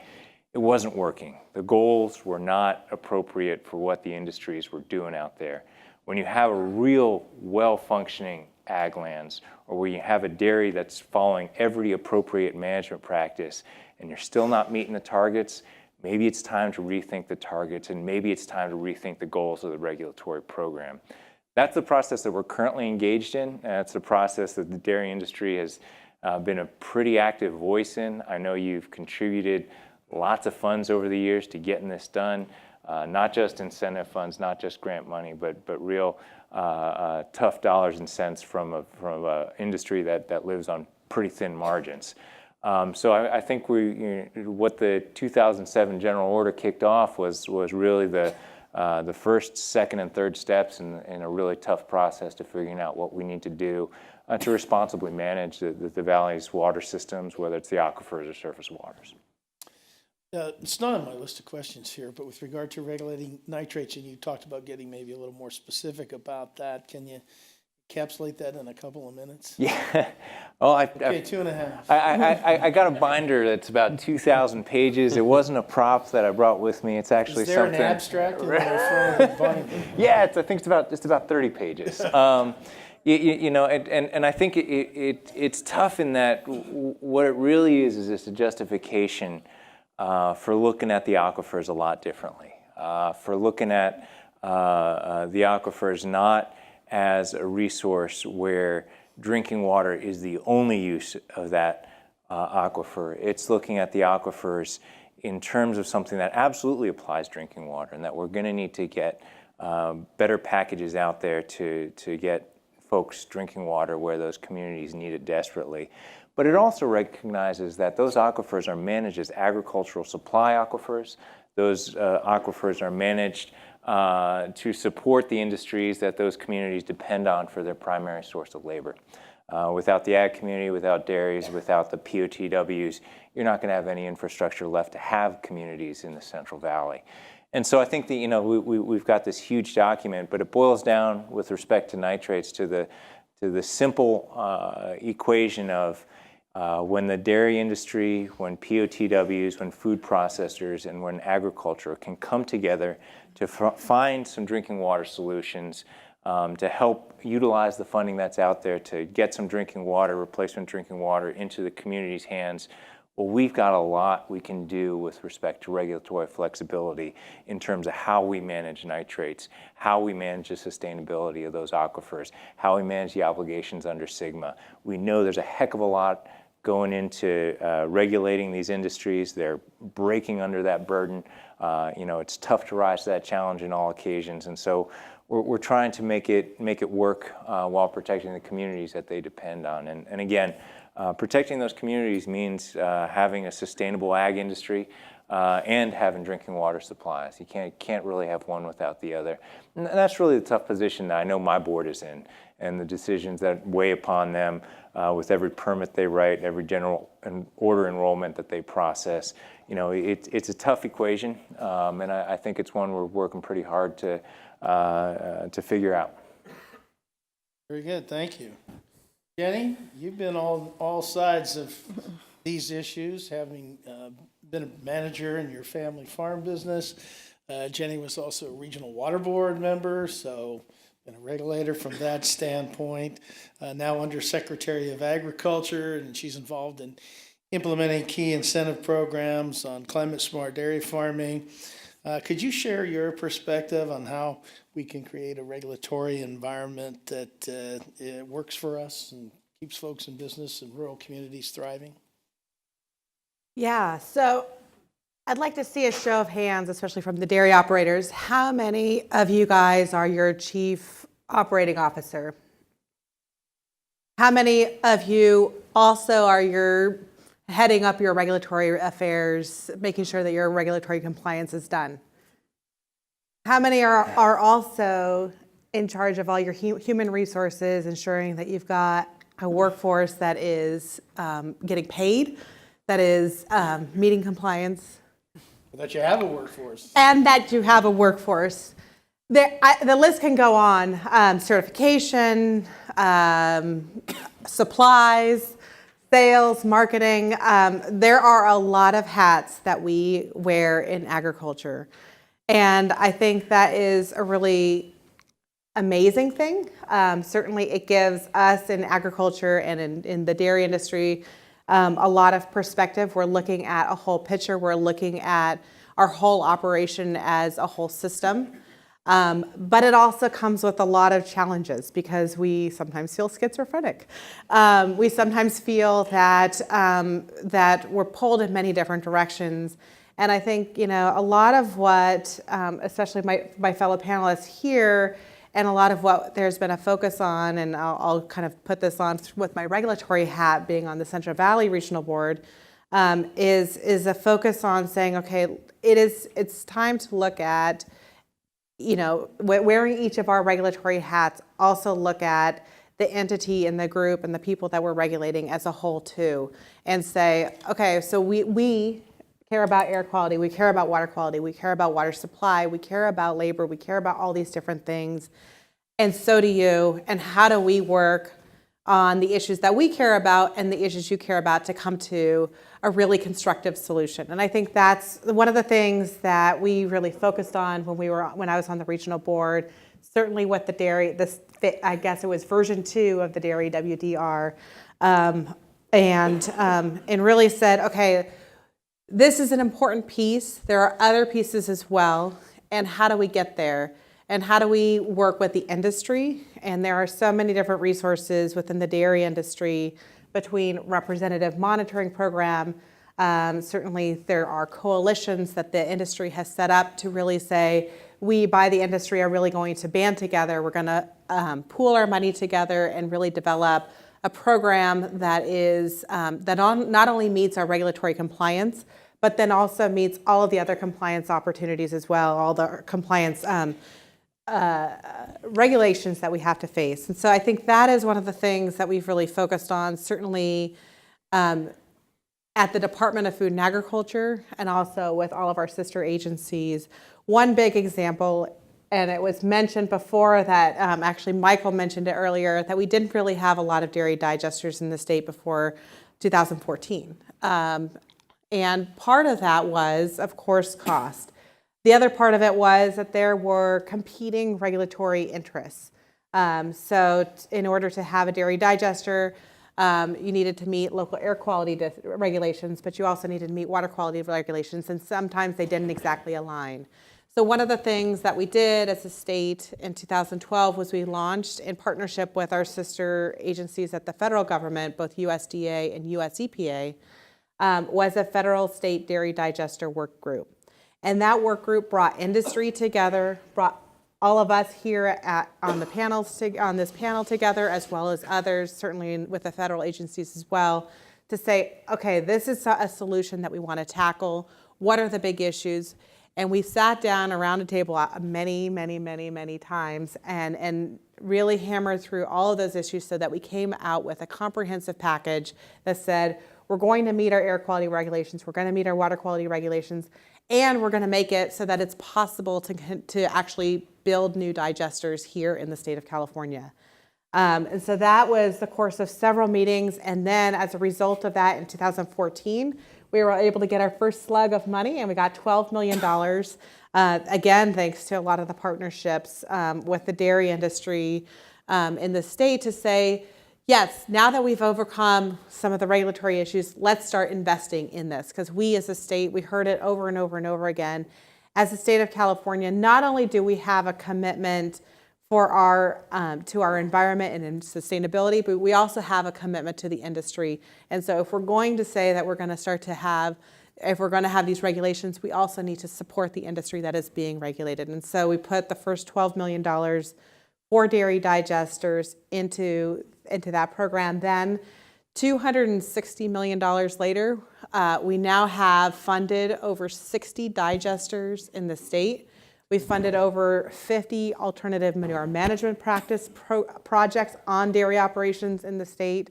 it wasn't working. The goals were not appropriate for what the industries were doing out there. When you have a real well-functioning ag lands, or where you have a dairy that's following every appropriate management practice and you're still not meeting the targets, maybe it's time to rethink the targets, and maybe it's time to rethink the goals of the regulatory program. That's the process that we're currently engaged in. That's the process that the dairy industry has been a pretty active voice in. I know you've contributed lots of funds over the years to getting this done, not just incentive funds, not just grant money, but real tough dollars and cents from an industry that lives on pretty thin margins. So I think what the 2007 general order kicked off was really the first, second, and third steps in a really tough process to figuring out what we need to do to responsibly manage the valley's water systems, whether it's the aquifers or surface waters. It's not on my list of questions here, but with regard to regulating nitrates, and you talked about getting maybe a little more specific about that, can you encapsulate that in a couple of minutes? Yeah. Oh, Okay, 2.5. I got a binder that's about 2,000 pages. It wasn't a prop that I brought with me. It's actually Is there something. an abstract in the front of the binder? Yeah, I think it's about 30 pages. You know, and I think it's tough in that what it really is just a justification for looking at the aquifers a lot differently, for looking at the aquifers not as a resource where drinking water is the only use of that aquifer. It's looking at the aquifers in terms of something that absolutely applies drinking water, and that we're going to need to get better packages out there to get folks drinking water where those communities need it desperately. But it also recognizes that those aquifers are managed as agricultural supply aquifers. Those aquifers are managed to support the industries that those communities depend on for their primary source of labor. Without the ag community, without dairies, without the POTWs, you're not going to have any infrastructure left to have communities in the Central Valley. And so I think that, you know, we've got this huge document, but it boils down with respect to nitrates to the simple equation of when the dairy industry, when POTWs, when food processors, and when agriculture can come together to find some drinking water solutions, to help utilize the funding that's out there to get some drinking water, replacement drinking water into the community's hands, well, we've got a lot we can do with respect to regulatory flexibility in terms of how we manage nitrates, how we manage the sustainability of those aquifers, how we manage the obligations under SGMA. We know there's a heck of a lot going into regulating these industries. They're breaking under that burden. You know, it's tough to rise to that challenge in all occasions, and so we're trying to make it work while protecting the communities that they depend on. And again, protecting those communities means having a sustainable ag industry and having drinking water supplies. You can't really have one without the other. And that's really the tough position that I know my board is in, and the decisions that weigh upon them with every permit they write, every general order enrollment that they process. You know, it's a tough equation, and I think it's one we're working pretty hard to figure out. Very good, thank you. Jenny, you've been on all sides of these issues, having been a manager in your family farm business. Jenny was also a regional water board member, so been a regulator from that standpoint. Now under Secretary of Agriculture, and she's involved in implementing key incentive programs on climate smart dairy farming. Could you share your perspective on how we can create a regulatory environment that works for us and keeps folks in business and rural communities thriving? Yeah, so I'd like to see a show of hands, especially from the dairy operators. How many of you guys are your chief operating officer? How many of you also are your heading up your regulatory affairs, making sure that your regulatory compliance is done? How many are also in charge of all your human resources, ensuring that you've got a workforce that is getting paid, that is meeting compliance? That you have a workforce. And that you have a workforce. The list can go on. Certification, supplies, sales, marketing. There are a lot of hats that we wear in agriculture. And I think that is a really amazing thing. Certainly it gives us in agriculture and in the dairy industry a lot of perspective. We're looking at a whole picture. We're looking at our whole operation as a whole system. But it also comes with a lot of challenges because we sometimes feel schizophrenic. We sometimes feel that that we're pulled in many different directions. And I think, you know, a lot of what, especially my fellow panelists here, and a lot of what there's been a focus on, and I'll kind of put this on with my regulatory hat being on the Central Valley Regional Board, is a focus on saying, okay, it's time to look at, you know, wearing each of our regulatory hats, also look at the entity and the group and the people that we're regulating as a whole too, and say, okay, so we care about air quality, we care about water quality, we care about water supply, we care about labor, we care about all these different things, and so do you, and how do we work on the issues that we care about and the issues you care about to come to a really constructive solution. And I think that's one of the things that we really focused on when I was on the regional board, certainly with the dairy, I guess it was version 2 of the dairy WDR, and really said, okay, this is an important piece. There are other pieces as well. And how do we get there? And how do we work with the industry? And there are so many different resources within the dairy industry between representative monitoring program. Certainly there are coalitions that the industry has set up to really say, we by the industry are really going to band together. We're going to pool our money together and really develop a program that is not only meets our regulatory compliance, but then also meets all of the other compliance opportunities as well, all the compliance regulations that we have to face. And so I think that is one of the things that we've really focused on, certainly at the Department of Food and Agriculture and also with all of our sister agencies. One big example, and it was mentioned before that, actually Michael mentioned it earlier, that we didn't really have a lot of dairy digesters in the state before 2014. And part of that was, of course, cost. The other part of it was that there were competing regulatory interests. So in order to have a dairy digester, you needed to meet local air quality regulations, but you also needed to meet water quality regulations, and sometimes they didn't exactly align. So one of the things that we did as a state in 2012 was we launched, in partnership with our sister agencies at the federal government, both USDA and US EPA, was a federal state dairy digester work group. And that work group brought industry together, brought all of us here on this panel together, as well as others, certainly with the federal agencies as well, to say, okay, this is a solution that we want to tackle. What are the big issues? And we sat down around a table many times and really hammered through all of those issues so that we came out with a comprehensive package that said, we're going to meet our air quality regulations, we're going to meet our water quality regulations, and we're going to make it so that it's possible to actually build new digesters here in the state of California. And so that was the course of several meetings. And then as a result of that, in 2014, we were able to get our first slug of money, and we got $12 million. Again, thanks to a lot of the partnerships with the dairy industry in the state to say, yes, now that we've overcome some of the regulatory issues, let's start investing in this. Because we as a state, we heard it over and over and over again. As the state of California, not only do we have a commitment for our to our environment and in sustainability, but we also have a commitment to the industry. And so if we're going to say that we're going to start to have, if we're going to have these regulations, we also need to support the industry that is being regulated. And so we put the first $12 million for dairy digesters into that program. Then $260 million later, we now have funded over 60 digesters in the state. We've funded over 50 alternative manure management practice projects on dairy operations in the state.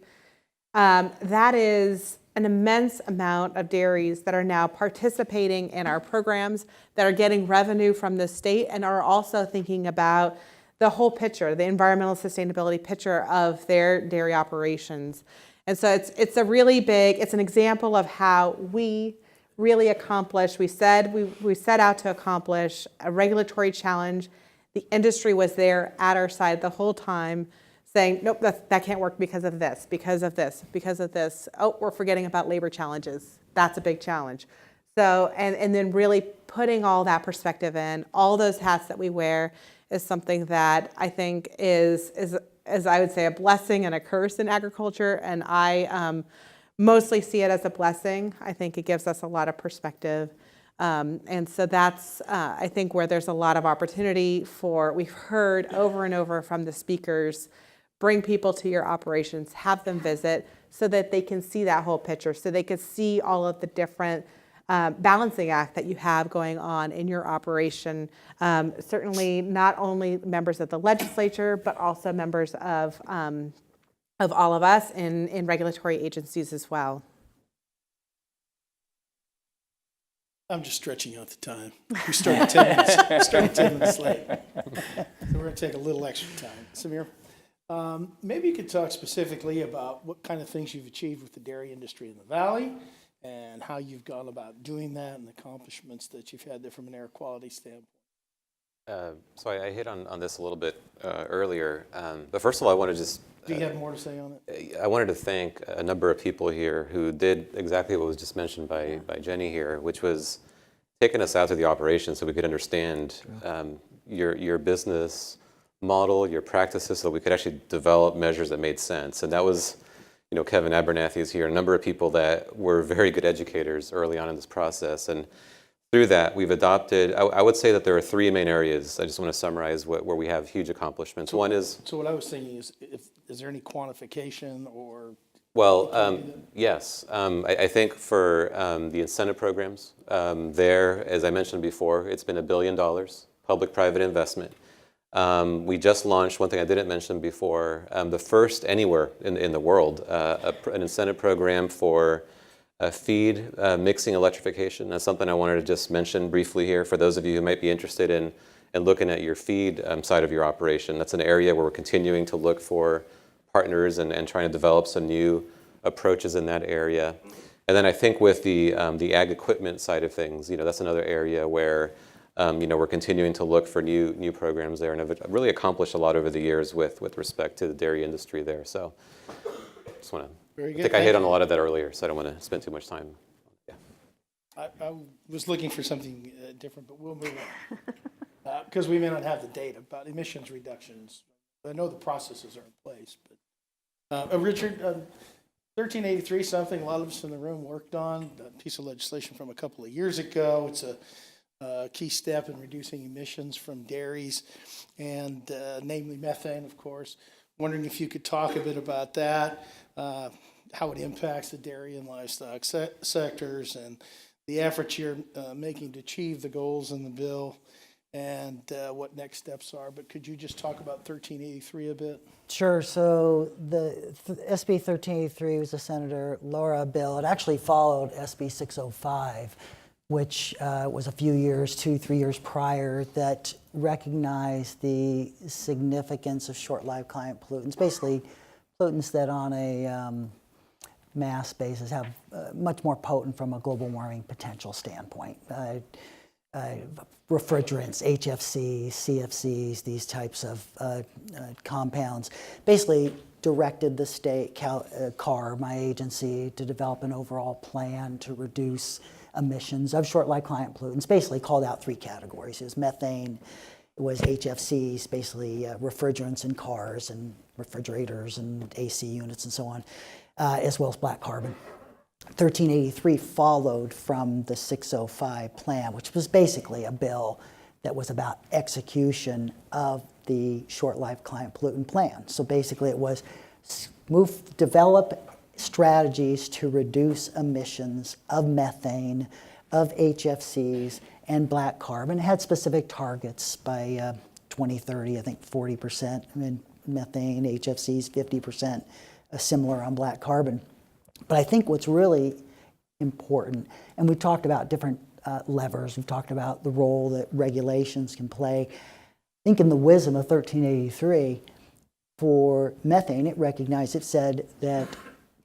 That is an immense amount of dairies that are now participating in our programs, that are getting revenue from the state, and are also thinking about the whole picture, the environmental sustainability picture of their dairy operations. And so it's a really big, it's an example of how we really accomplished, we set out to accomplish a regulatory challenge. The industry was there at our side the whole time saying, nope, that can't work because of this, because of this, because of this. Oh, we're forgetting about labor challenges. That's a big challenge. So, and then really putting all that perspective in, all those hats that we wear is something that I think is I would say, a blessing and a curse in agriculture. And I mostly see it as a blessing. I think it gives us a lot of perspective. And so that's, I think, where there's a lot of opportunity for, we've heard over and over from the speakers, bring people to your operations, have them visit so that they can see that whole picture, so they can see all of the different balancing act that you have going on in your operation. Certainly not only members of the legislature, but also members of all of us in regulatory agencies as well. I'm just stretching out the time. We started 10 minutes late. So we're going to take a little extra time. Samir, maybe you could talk specifically about what kind of things you've achieved with the dairy industry in the Valley and how you've gone about doing that and the accomplishments that you've had there from an air quality standpoint. So I hit on this a little bit earlier, but first of all, I want to just... Do you have more to say on it? I wanted to thank a number of people here who did exactly what was just mentioned by Jenny here, which was taking us out to the operation so we could understand your business model, your practices, so we could actually develop measures that made sense. And that was, you know, Kevin Abernathy is here, a number of people that were very good educators early on in this process. And through that, we've adopted, I would say that there are three main areas. I just want to summarize where we have huge accomplishments. One is... So what I was thinking is there any quantification or... Well, yes. I think for the incentive programs, there, as I mentioned before, it's been $1 billion, public-private investment. We just launched, one thing I didn't mention before, the first anywhere in the world, an incentive program for feed mixing electrification. That's something I wanted to just mention briefly here for those of you who might be interested in looking at your feed side of your operation. That's an area where we're continuing to look for partners and trying to develop some new approaches in that area. And then I think with the ag equipment side of things, you know, that's another area where you know, we're continuing to look for new programs there, and have really accomplished a lot over the years with respect to the dairy industry there. So just want to... Very good. I think I hit on a lot of that earlier, so I don't want to spend too much time. Yeah. I was looking for something different, but we'll move on. Because we may not have the data about emissions reductions. I know the processes are in place. But Richard, 1383, something a lot of us in the room worked on, a piece of legislation from a couple of years ago. It's a key step in reducing emissions from dairies, and namely methane, of course. Wondering if you could talk a bit about that, how it impacts the dairy and livestock sectors, and the efforts you're making to achieve the goals in the bill, and what next steps are. But could you just talk about 1383 a bit? Sure. So the SB 1383 was a Senator Laura bill. It actually followed SB 605, which was a few years, 2-3 years prior, that recognized the significance of short-lived client pollutants, basically pollutants that on a mass basis have much more potent from a global warming potential standpoint. Refrigerants, HFCs, CFCs, these types of compounds, basically directed the state, CAR, my agency, to develop an overall plan to reduce emissions of short-lived client pollutants, basically called out 3 categories. It was methane, it was HFCs, basically refrigerants in cars and refrigerators and AC units and so on, as well as black carbon. 1383 followed from the 605 plan, which was basically a bill that was about execution of the short-lived client pollutant plan. So basically it was develop strategies to reduce emissions of methane, of HFCs, and black carbon. It had specific targets by 2030, I think 40% in methane, HFCs 50%, similar on black carbon. But I think what's really important, and we've talked about different levers, we've talked about the role that regulations can play. I think in the wisdom of 1383, for methane, it recognized, it said that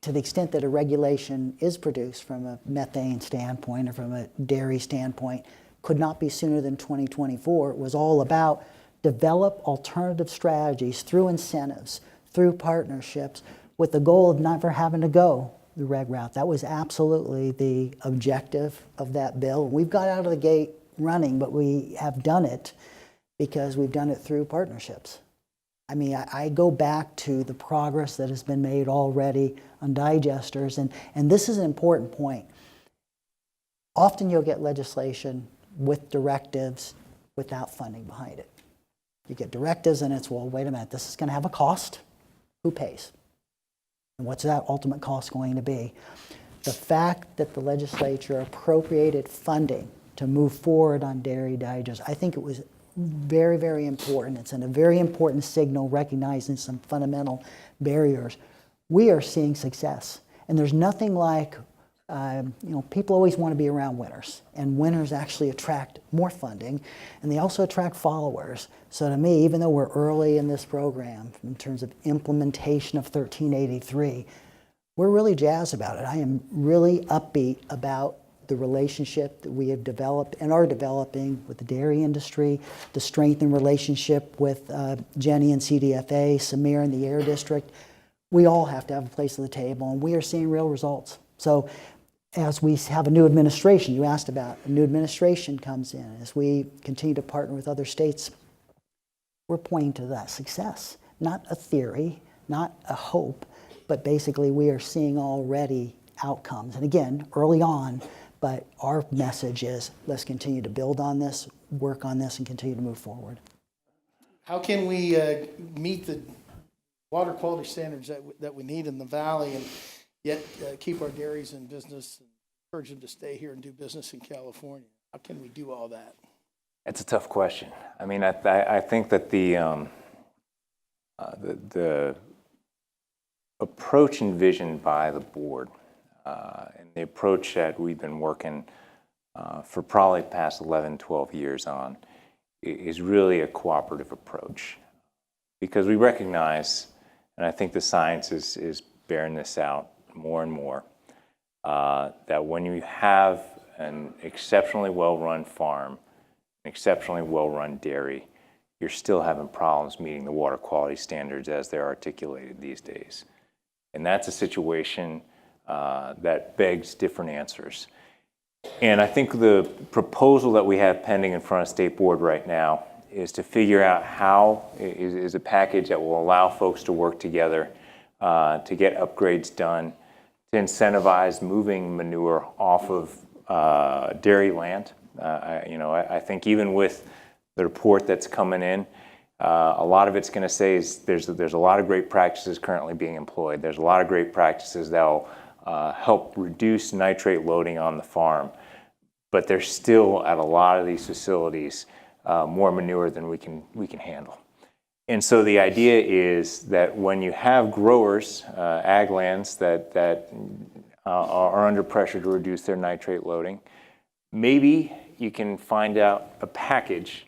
to the extent that a regulation is produced from a methane standpoint or from a dairy standpoint, could not be sooner than 2024. It was all about develop alternative strategies through incentives, through partnerships, with the goal of never having to go the reg route. That was absolutely the objective of that bill. We've got out of the gate running, but we have done it because we've done it through partnerships. I mean, I go back to the progress that has been made already on digesters, and this is an important point. Often you'll get legislation with directives without funding behind it. You get directives and it's, well, wait a minute, this is going to have a cost. Who pays? And what's that ultimate cost going to be? The fact that the legislature appropriated funding to move forward on dairy digesters, I think it was very, very important. It's a very important signal recognizing some fundamental barriers. We are seeing success. And there's nothing like, people always want to be around winners. And winners actually attract more funding. And they also attract followers. So to me, even though we're early in this program in terms of implementation of 1383, we're really jazzed about it. I am really upbeat about the relationship that we have developed and are developing with the dairy industry, the strengthened relationship with Jenny and CDFA, Samir and the Air District. We all have to have a place at the table, and we are seeing real results. So as we have a new administration, you asked about, a new administration comes in, as we continue to partner with other states, we're pointing to that success. Not a theory, not a hope, but basically we are seeing already outcomes. And again, early on, but our message is let's continue to build on this, work on this, and continue to move forward. How can we meet the water quality standards that we need in the valley and yet keep our dairies in business and encourage them to stay here and do business in California? How can we do all that? It's a tough question. I mean, I think that the approach envisioned by the board and the approach that we've been working for probably the past 11, 12 years on is really a cooperative approach. Because we recognize, and I think the science is bearing this out more and more, that when you have an exceptionally well-run farm, an exceptionally well-run dairy, you're still having problems meeting the water quality standards as they're articulated these days. And that's a situation that begs different answers. And I think the proposal that we have pending in front of State Board right now is to figure out how is a package that will allow folks to work together to get upgrades done, to incentivize moving manure off of dairy land. I think even with the report that's coming in, a lot of it's going to say is there's a lot of great practices currently being employed. There's a lot of great practices that will help reduce nitrate loading on the farm, but there's still at a lot of these facilities more manure than we can handle. And so the idea is that when you have growers, ag lands that are under pressure to reduce their nitrate loading, Maybe you can find out a package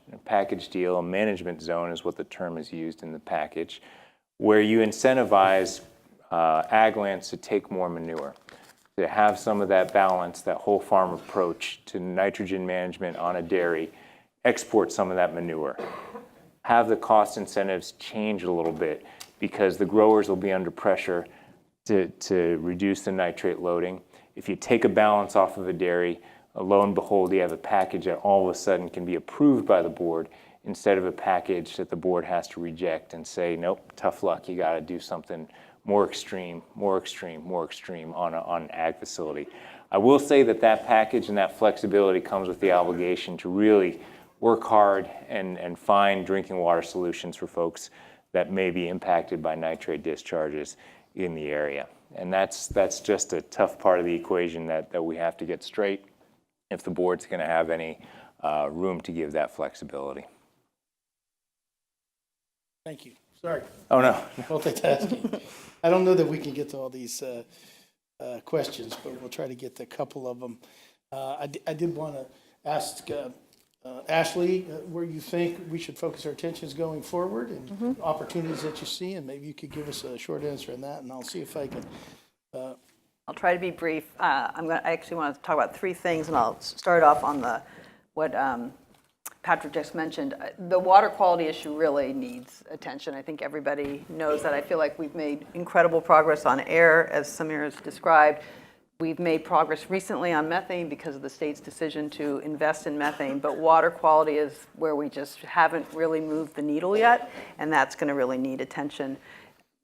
deal, a management zone is what the term is used in the package, where you incentivize ag lands to take more manure, to have some of that balance, that whole farm approach to nitrogen management on a dairy, export some of that manure. Have the cost incentives change a little bit because the growers will be under pressure to reduce the nitrate loading. If you take a balance off of a dairy, lo and behold, you have a package that all of a sudden can be approved by the board instead of a package that the board has to reject and say, nope, tough luck, you got to do something more extreme on an ag facility. I will say that that package and that flexibility comes with the obligation to really work hard and find drinking water solutions for folks that may be impacted by nitrate discharges in the area. And that's just a tough part of the equation that we have to get straight if the board's going to have any room to give that flexibility. Thank you. Sorry. Oh, no. Multitasking. I don't know that we can get to all these questions, but we'll try to get to a couple of them. I did want to ask Ashley where you think we should focus our attentions going forward and opportunities that you see, and maybe you could give us a short answer on that, and I'll see if I can. I'll try to be brief. I actually want to talk about three things, and I'll start off on what Patrick just mentioned. The water quality issue really needs attention. I think everybody knows that. I feel like we've made incredible progress on air, as Samir has described. We've made progress recently on methane because of the state's decision to invest in methane, but water quality is where we just haven't really moved the needle yet, and that's going to really need attention.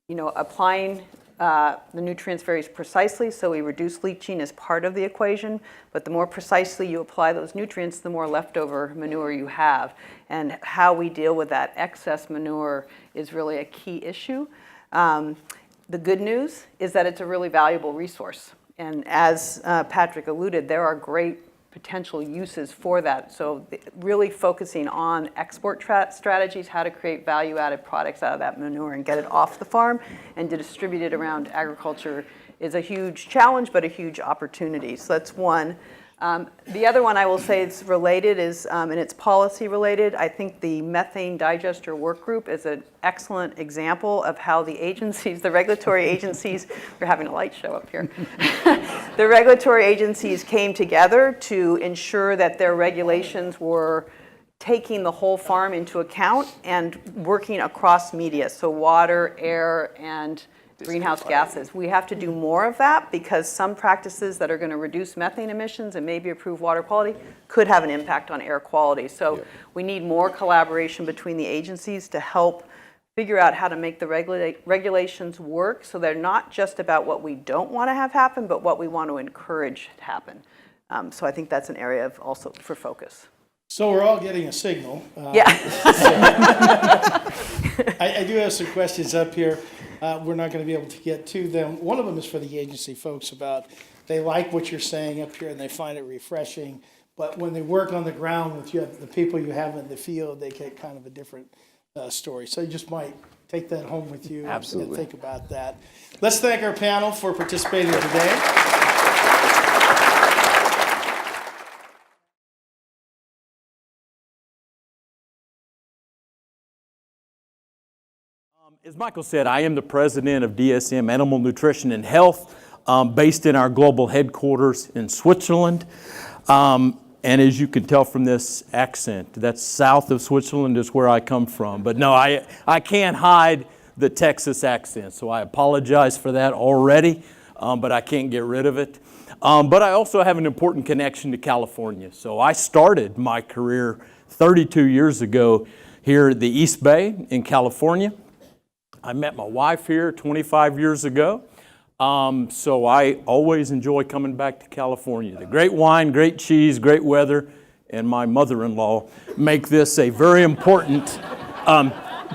You know, applying the nutrients very precisely, so we reduce leaching as part of the equation, but the more precisely you apply those nutrients, the more leftover manure you have. And how we deal with that excess manure is really a key issue. The good news is that it's a really valuable resource. And as Patrick alluded, there are great potential uses for that. So really focusing on export strategies, how to create value-added products out of that manure and get it off the farm and to distribute it around agriculture is a huge challenge, but a huge opportunity. So that's one. The other one I will say is related is, and it's policy related. I think the methane digester work group is an excellent example of how the agencies, the regulatory agencies, we're having a light show up here. The regulatory agencies came together to ensure that their regulations were taking the whole farm into account and working across media, so water, air, and greenhouse gases. We have to do more of that because some practices that are going to reduce methane emissions and maybe improve water quality could have an impact on air quality. So we need more collaboration between the agencies to help figure out how to make the regulations work so they're not just about what we don't want to have happen, but what we want to encourage to happen. So I think that's an area of also for focus. So we're all getting a signal. Yeah. I do have some questions up here. We're not going to be able to get to them. One of them is for the agency folks about they like what you're saying up here and they find it refreshing, but when they work on the ground with the people you have in the field, they get kind of a different story. So you just might take that home with you. Absolutely. And think about that. Let's thank our panel for participating today. As Michael said, I am the president of DSM Animal Nutrition and Health, based in our global headquarters in Switzerland. And as you can tell from this accent, that's south of Switzerland is where I come from. But no, I can't hide the Texas accent, so I apologize for that already, but I can't get rid of it. But I also have an important connection to California. So I started my career 32 years ago here at the East Bay in California. I met my wife here 25 years ago. So I always enjoy coming back to California. The great wine, great cheese, great weather, and my mother-in-law make this a very important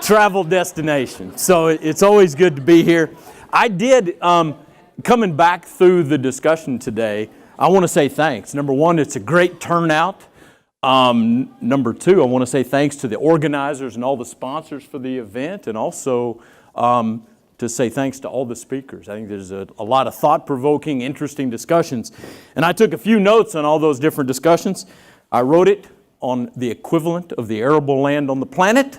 travel destination. So it's always good to be here. I did, coming back through the discussion today, I want to say thanks. Number one, it's a great turnout. Number two, I want to say thanks to the organizers and all the sponsors for the event, and also to to say thanks to all the speakers. I think there's a lot of thought-provoking, interesting discussions. And I took a few notes on all those different discussions. I wrote it on the equivalent of the arable land on the planet.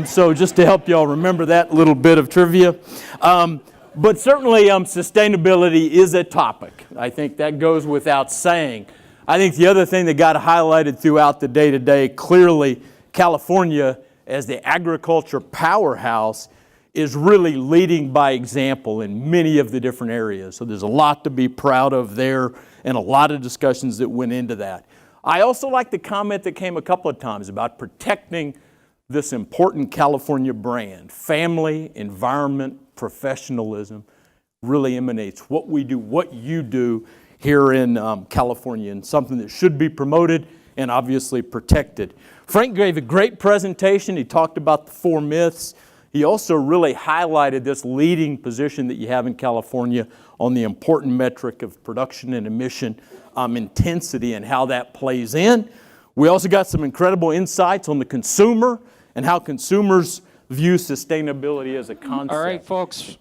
So just to help y'all remember that little bit of trivia. But certainly sustainability is a topic. I think that goes without saying. I think the other thing that got highlighted throughout the day today, clearly California as the agriculture powerhouse is really leading by example in many of the different areas. So there's a lot to be proud of there and a lot of discussions that went into that. I also like the comment that came a couple of times about protecting this important California brand. Family, environment, professionalism really emanates what we do, what you do here in California, and something that should be promoted and obviously protected. Frank gave a great presentation. He talked about the 4 myths. He also really highlighted this leading position that you have in California on the important metric of production and emission intensity and how that plays in. We also got some incredible insights on the consumer and how consumers view sustainability as a concept. All right, folks.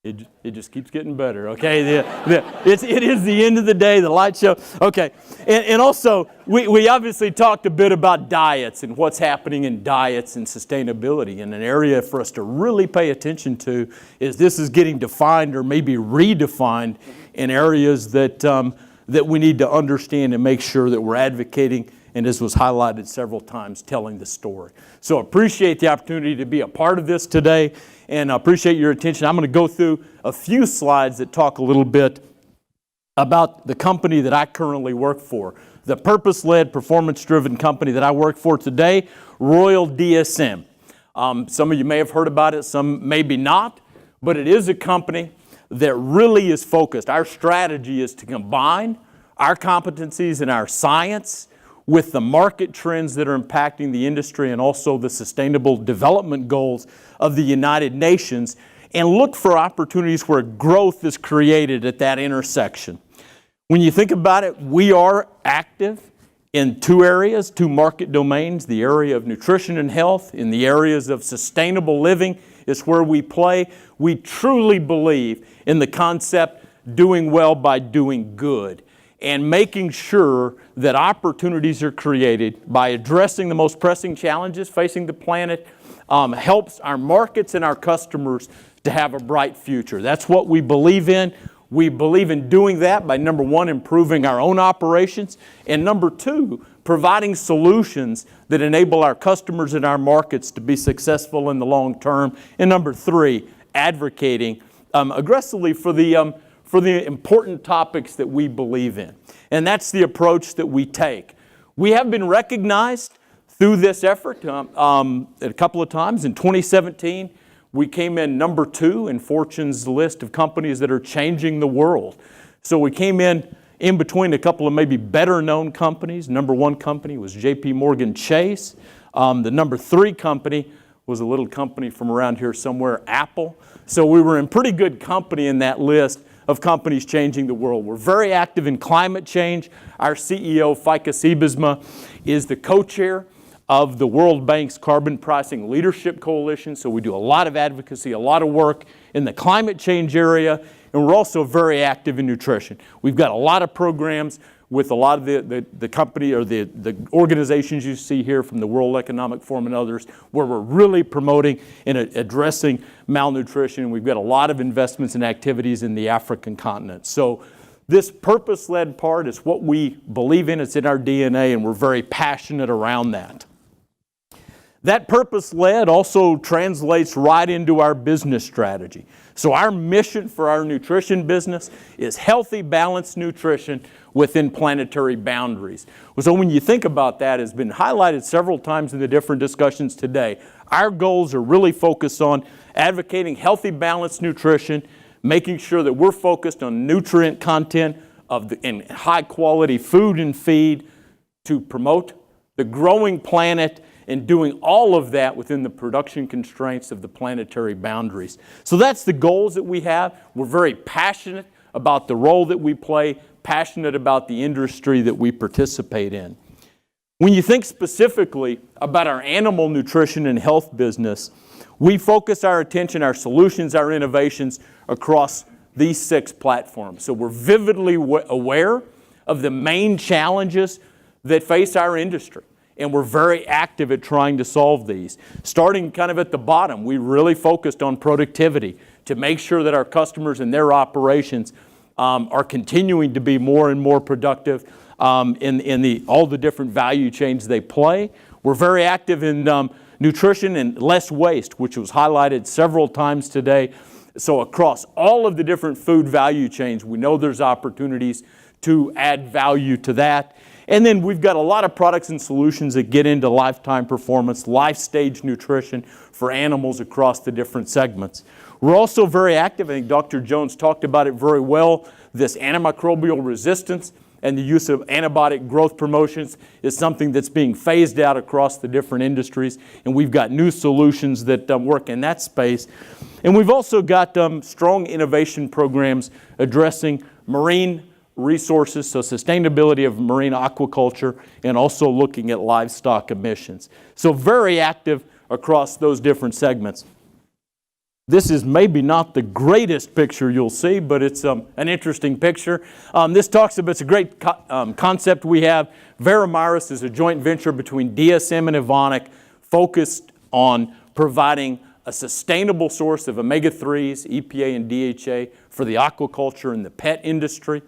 It just keeps getting better, okay? It is the end of the day, the light show. Okay, and also, we obviously talked a bit about diets and what's happening in diets and sustainability. And an area for us to really pay attention to is this is getting defined or maybe redefined in areas that we need to understand and make sure that we're advocating, and as was highlighted several times, telling the story. So appreciate the opportunity to be a part of this today, and I appreciate your attention. I'm going to go through a few slides that talk a little bit about the company that I currently work for, the purpose-led, performance-driven company that I work for today, Royal DSM. Some of you may have heard about it, some maybe not, but it is a company that really is focused. Our strategy is to combine our competencies and our science with the market trends that are impacting the industry and also the sustainable development goals of the United Nations, and look for opportunities where growth is created at that intersection. When you think about it, we are active in 2 areas, 2 market domains, the area of nutrition and health, in the areas of sustainable living is where we play. We truly believe in the concept doing well by doing good, and making sure that opportunities are created by addressing the most pressing challenges facing the planet helps our markets and our customers to have a bright future. That's what we believe in. We believe in doing that by, number 1, improving our own operations, and number 2, providing solutions that enable our customers and our markets to be successful in the long term, and number 3, advocating aggressively for the important topics that we believe in. And that's the approach that we take. We have been recognized through this effort a couple of times. In 2017, we came in number 2 in Fortune's list of companies that are changing the world. So we came in between a couple of maybe better known companies. Number 1 company was JP Morgan Chase. The number 3 company was a little company from around here somewhere, Apple. So we were in pretty good company in that list of companies changing the world. We're very active in climate change. Our CEO, Fika Siebesma, is the co-chair of the World Bank's Carbon Pricing Leadership Coalition. So we do a lot of advocacy, a lot of work in the climate change area, and we're also very active in nutrition. We've got a lot of programs with a lot of the company or the organizations you see here from the World Economic Forum and others, where we're really promoting and addressing malnutrition. We've got a lot of investments and activities in the African continent. So this purpose-led part is what we believe in. It's in our DNA, and we're very passionate around that. That purpose-led also translates right into our business strategy. So our mission for our nutrition business is healthy, balanced nutrition within planetary boundaries. So when you think about that, it's been highlighted several times in the different discussions today. Our goals are really focused on advocating healthy, balanced nutrition, making sure that we're focused on nutrient content and high-quality food and feed to promote the growing planet, and doing all of that within the production constraints of the planetary boundaries. So that's the goals that we have. We're very passionate about the role that we play, passionate about the industry that we participate in. When you think specifically about our animal nutrition and health business, we focus our attention, our solutions, our innovations across these 6 platforms. So we're vividly aware of the main challenges that face our industry, and we're very active at trying to solve these. Starting kind of at the bottom, we really focused on productivity to make sure that our customers and their operations are continuing to be more and more productive in all the different value chains they play. We're very active in nutrition and less waste, which was highlighted several times today. So across all of the different food value chains, we know there's opportunities to add value to that. And then we've got a lot of products and solutions that get into lifetime performance, life stage nutrition for animals across the different segments. We're also very active, I think Dr. Jones talked about it very well, this antimicrobial resistance and the use of antibiotic growth promotions is something that's being phased out across the different industries, and we've got new solutions that work in that space. And we've also got strong innovation programs addressing marine resources, so sustainability of marine aquaculture, and also looking at livestock emissions. So very active across those different segments. This is maybe not the greatest picture you'll see, but it's an interesting picture. This talks about, it's a great concept we have. Veramaris is a joint venture between DSM and Evonik focused on providing a sustainable source of omega-3s, EPA and DHA for the aquaculture and the pet industry.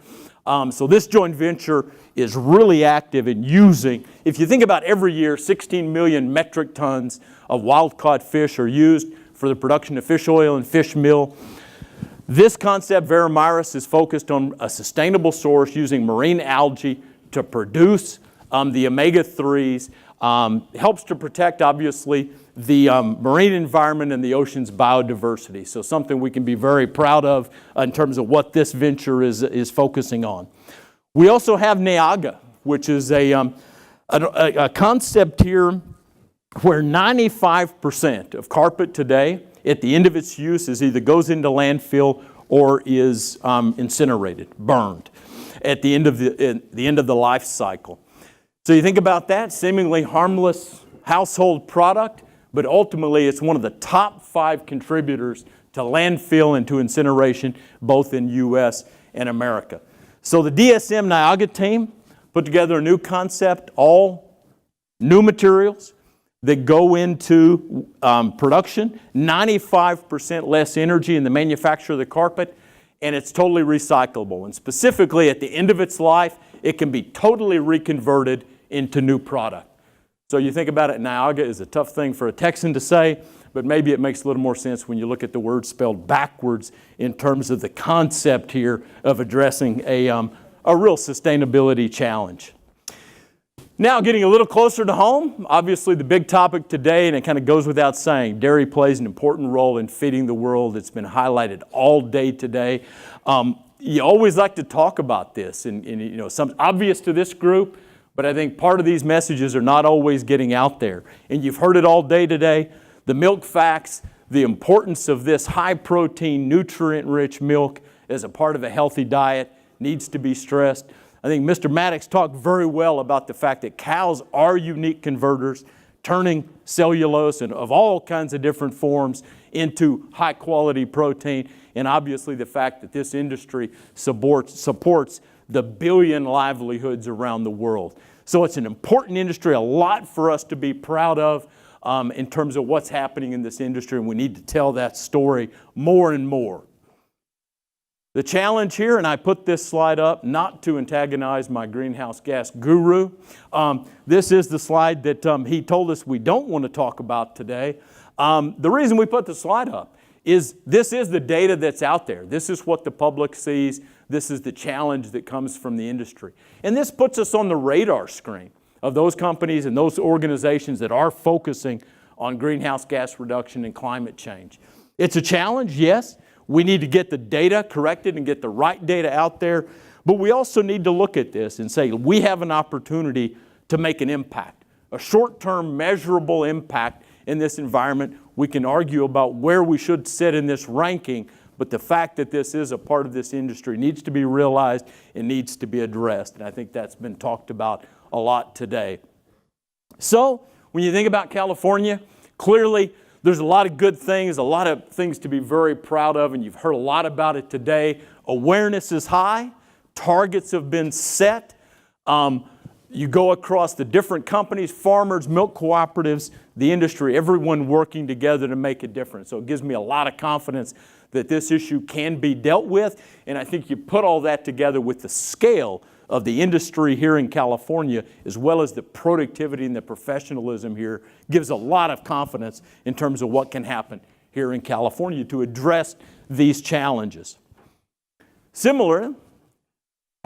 So this joint venture is really active in using, if you think about every year, 16 million metric tons of wild-caught fish are used for the production of fish oil and fish meal. This concept, Veramaris, is focused on a sustainable source using marine algae to produce the omega-3s. Helps to protect, obviously, the marine environment and the ocean's biodiversity. So something we can be very proud of in terms of what this venture is focusing on. We also have Niaga, which is a concept here where 95% of carpet today, at the end of its use, is either goes into landfill or is incinerated, burned, at the end of the life cycle. So you think about that, seemingly harmless household product, but ultimately it's one of the top 5 contributors to landfill and to incineration, both in U.S. and America. So the DSM Niaga team put together a new concept, all new materials that go into production, 95% less energy in the manufacture of the carpet, and it's totally recyclable. And specifically, at the end of its life, it can be totally reconverted into new product. So you think about it, Niaga is a tough thing for a Texan to say, but maybe it makes a little more sense when you look at the word spelled backwards in terms of the concept here of addressing a real sustainability challenge. Now, getting a little closer to home, obviously the big topic today, and it kind of goes without saying, dairy plays an important role in feeding the world. It's been highlighted all day today. You always like to talk about this, and you know, some obvious to this group, but I think part of these messages are not always getting out there. And you've heard it all day today, the milk facts, the importance of this high-protein, nutrient-rich milk as a part of a healthy diet needs to be stressed. I think Mr. Maddox talked very well about the fact that cows are unique converters, turning cellulose and of all kinds of different forms into high-quality protein, and obviously the fact that this industry supports the billion livelihoods around the world. So it's an important industry, a lot for us to be proud of in terms of what's happening in this industry, and we need to tell that story more and more. The challenge here, and I put this slide up not to antagonize my greenhouse gas guru. This is the slide that he told us we don't want to talk about today. The reason we put the slide up is this is the data that's out there. This is what the public sees. This is the challenge that comes from the industry. And this puts us on the radar screen of those companies and those organizations that are focusing on greenhouse gas reduction and climate change. It's a challenge, yes. We need to get the data corrected and get the right data out there, but we also need to look at this and say we have an opportunity to make an impact, a short-term measurable impact in this environment. We can argue about where we should sit in this ranking, but the fact that this is a part of this industry needs to be realized and needs to be addressed, and I think that's been talked about a lot today. So when you think about California, clearly there's a lot of good things, a lot of things to be very proud of, and you've heard a lot about it today. Awareness is high. Targets have been set. You go across the different companies, farmers, milk cooperatives, the industry, everyone working together to make a difference. So it gives me a lot of confidence that this issue can be dealt with. And I think you put all that together with the scale of the industry here in California, as well as the productivity and the professionalism here, gives a lot of confidence in terms of what can happen here in California to address these challenges. Similar,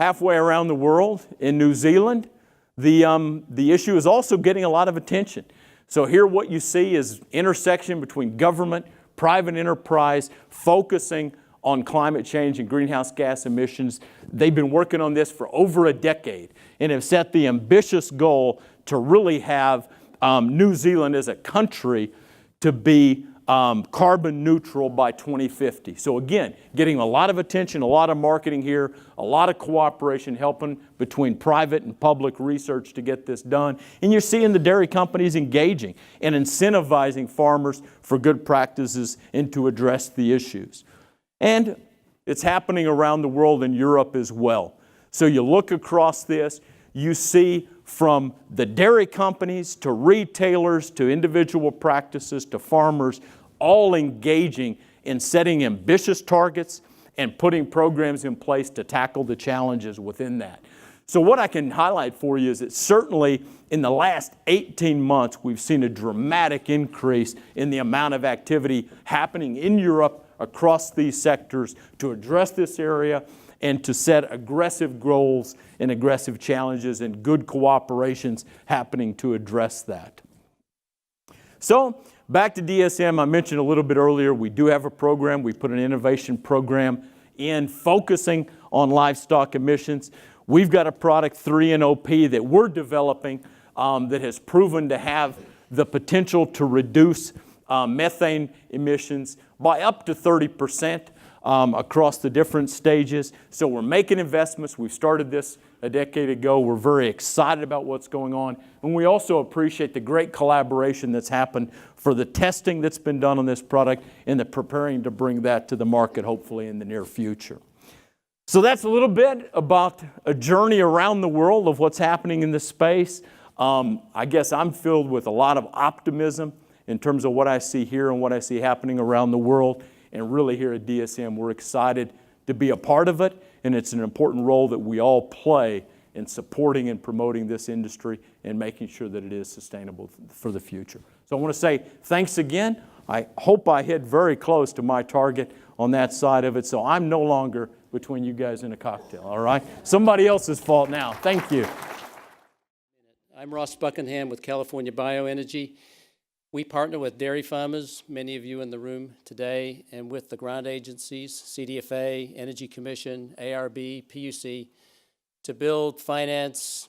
halfway around the world in New Zealand, the issue is also getting a lot of attention. So here what you see is intersection between government, private enterprise, focusing on climate change and greenhouse gas emissions. They've been working on this for over a decade and have set the ambitious goal to really have New Zealand as a country to be carbon neutral by 2050. So again, getting a lot of attention, a lot of marketing here, a lot of cooperation helping between private and public research to get this done. And you're seeing the dairy companies engaging and incentivizing farmers for good practices and to address the issues. And it's happening around the world in Europe as well. So you look across this, you see from the dairy companies to retailers to individual practices to farmers, all engaging in setting ambitious targets and putting programs in place to tackle the challenges within that. So what I can highlight for you is that certainly in the last 18 months, we've seen a dramatic increase in the amount of activity happening in Europe across these sectors to address this area and to set aggressive goals and aggressive challenges and good cooperations happening to address that. So back to DSM, I mentioned a little bit earlier, we do have a program. We put an innovation program in focusing on livestock emissions. We've got a product, 3-NOP, that we're developing that has proven to have the potential to reduce methane emissions by up to 30%. Across the different stages. So we're making investments. We started this a decade ago. We're very excited about what's going on. And we also appreciate the great collaboration that's happened for the testing that's been done on this product and the preparing to bring that to the market hopefully in the near future. So that's a little bit about a journey around the world of what's happening in this space. I guess I'm filled with a lot of optimism in terms of what I see here and what I see happening around the world. And really here at DSM, we're excited to be a part of it, and it's an important role that we all play in supporting and promoting this industry and making sure that it is sustainable for the future. So I want to say thanks again. I hope I hit very close to my target on that side of it, so I'm no longer between you guys and a cocktail, all right? Somebody else's fault now. Thank you. I'm Ross Buckingham with California Bioenergy. We partner with dairy farmers, many of you in the room today, and with the grant agencies, CDFA, Energy Commission, ARB, PUC, to build, finance,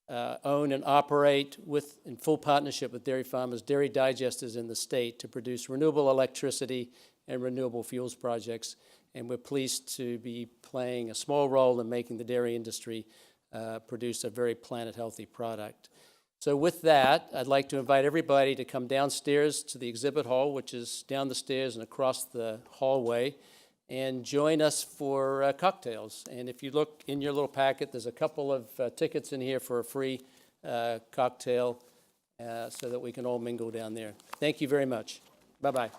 own, and operate in full partnership with dairy farmers, dairy digesters in the state to produce renewable electricity and renewable fuels projects. And we're pleased to be playing a small role in making the dairy industry produce a very planet-healthy product. So with that, I'd like to invite everybody to come downstairs to the exhibit hall, which is down the stairs and across the hallway, and join us for cocktails. And if you look in your little packet, there's a couple of tickets in here for a free cocktail so that we can all mingle down there. Thank you very much. Bye-bye.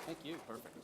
Thank you. Perfect.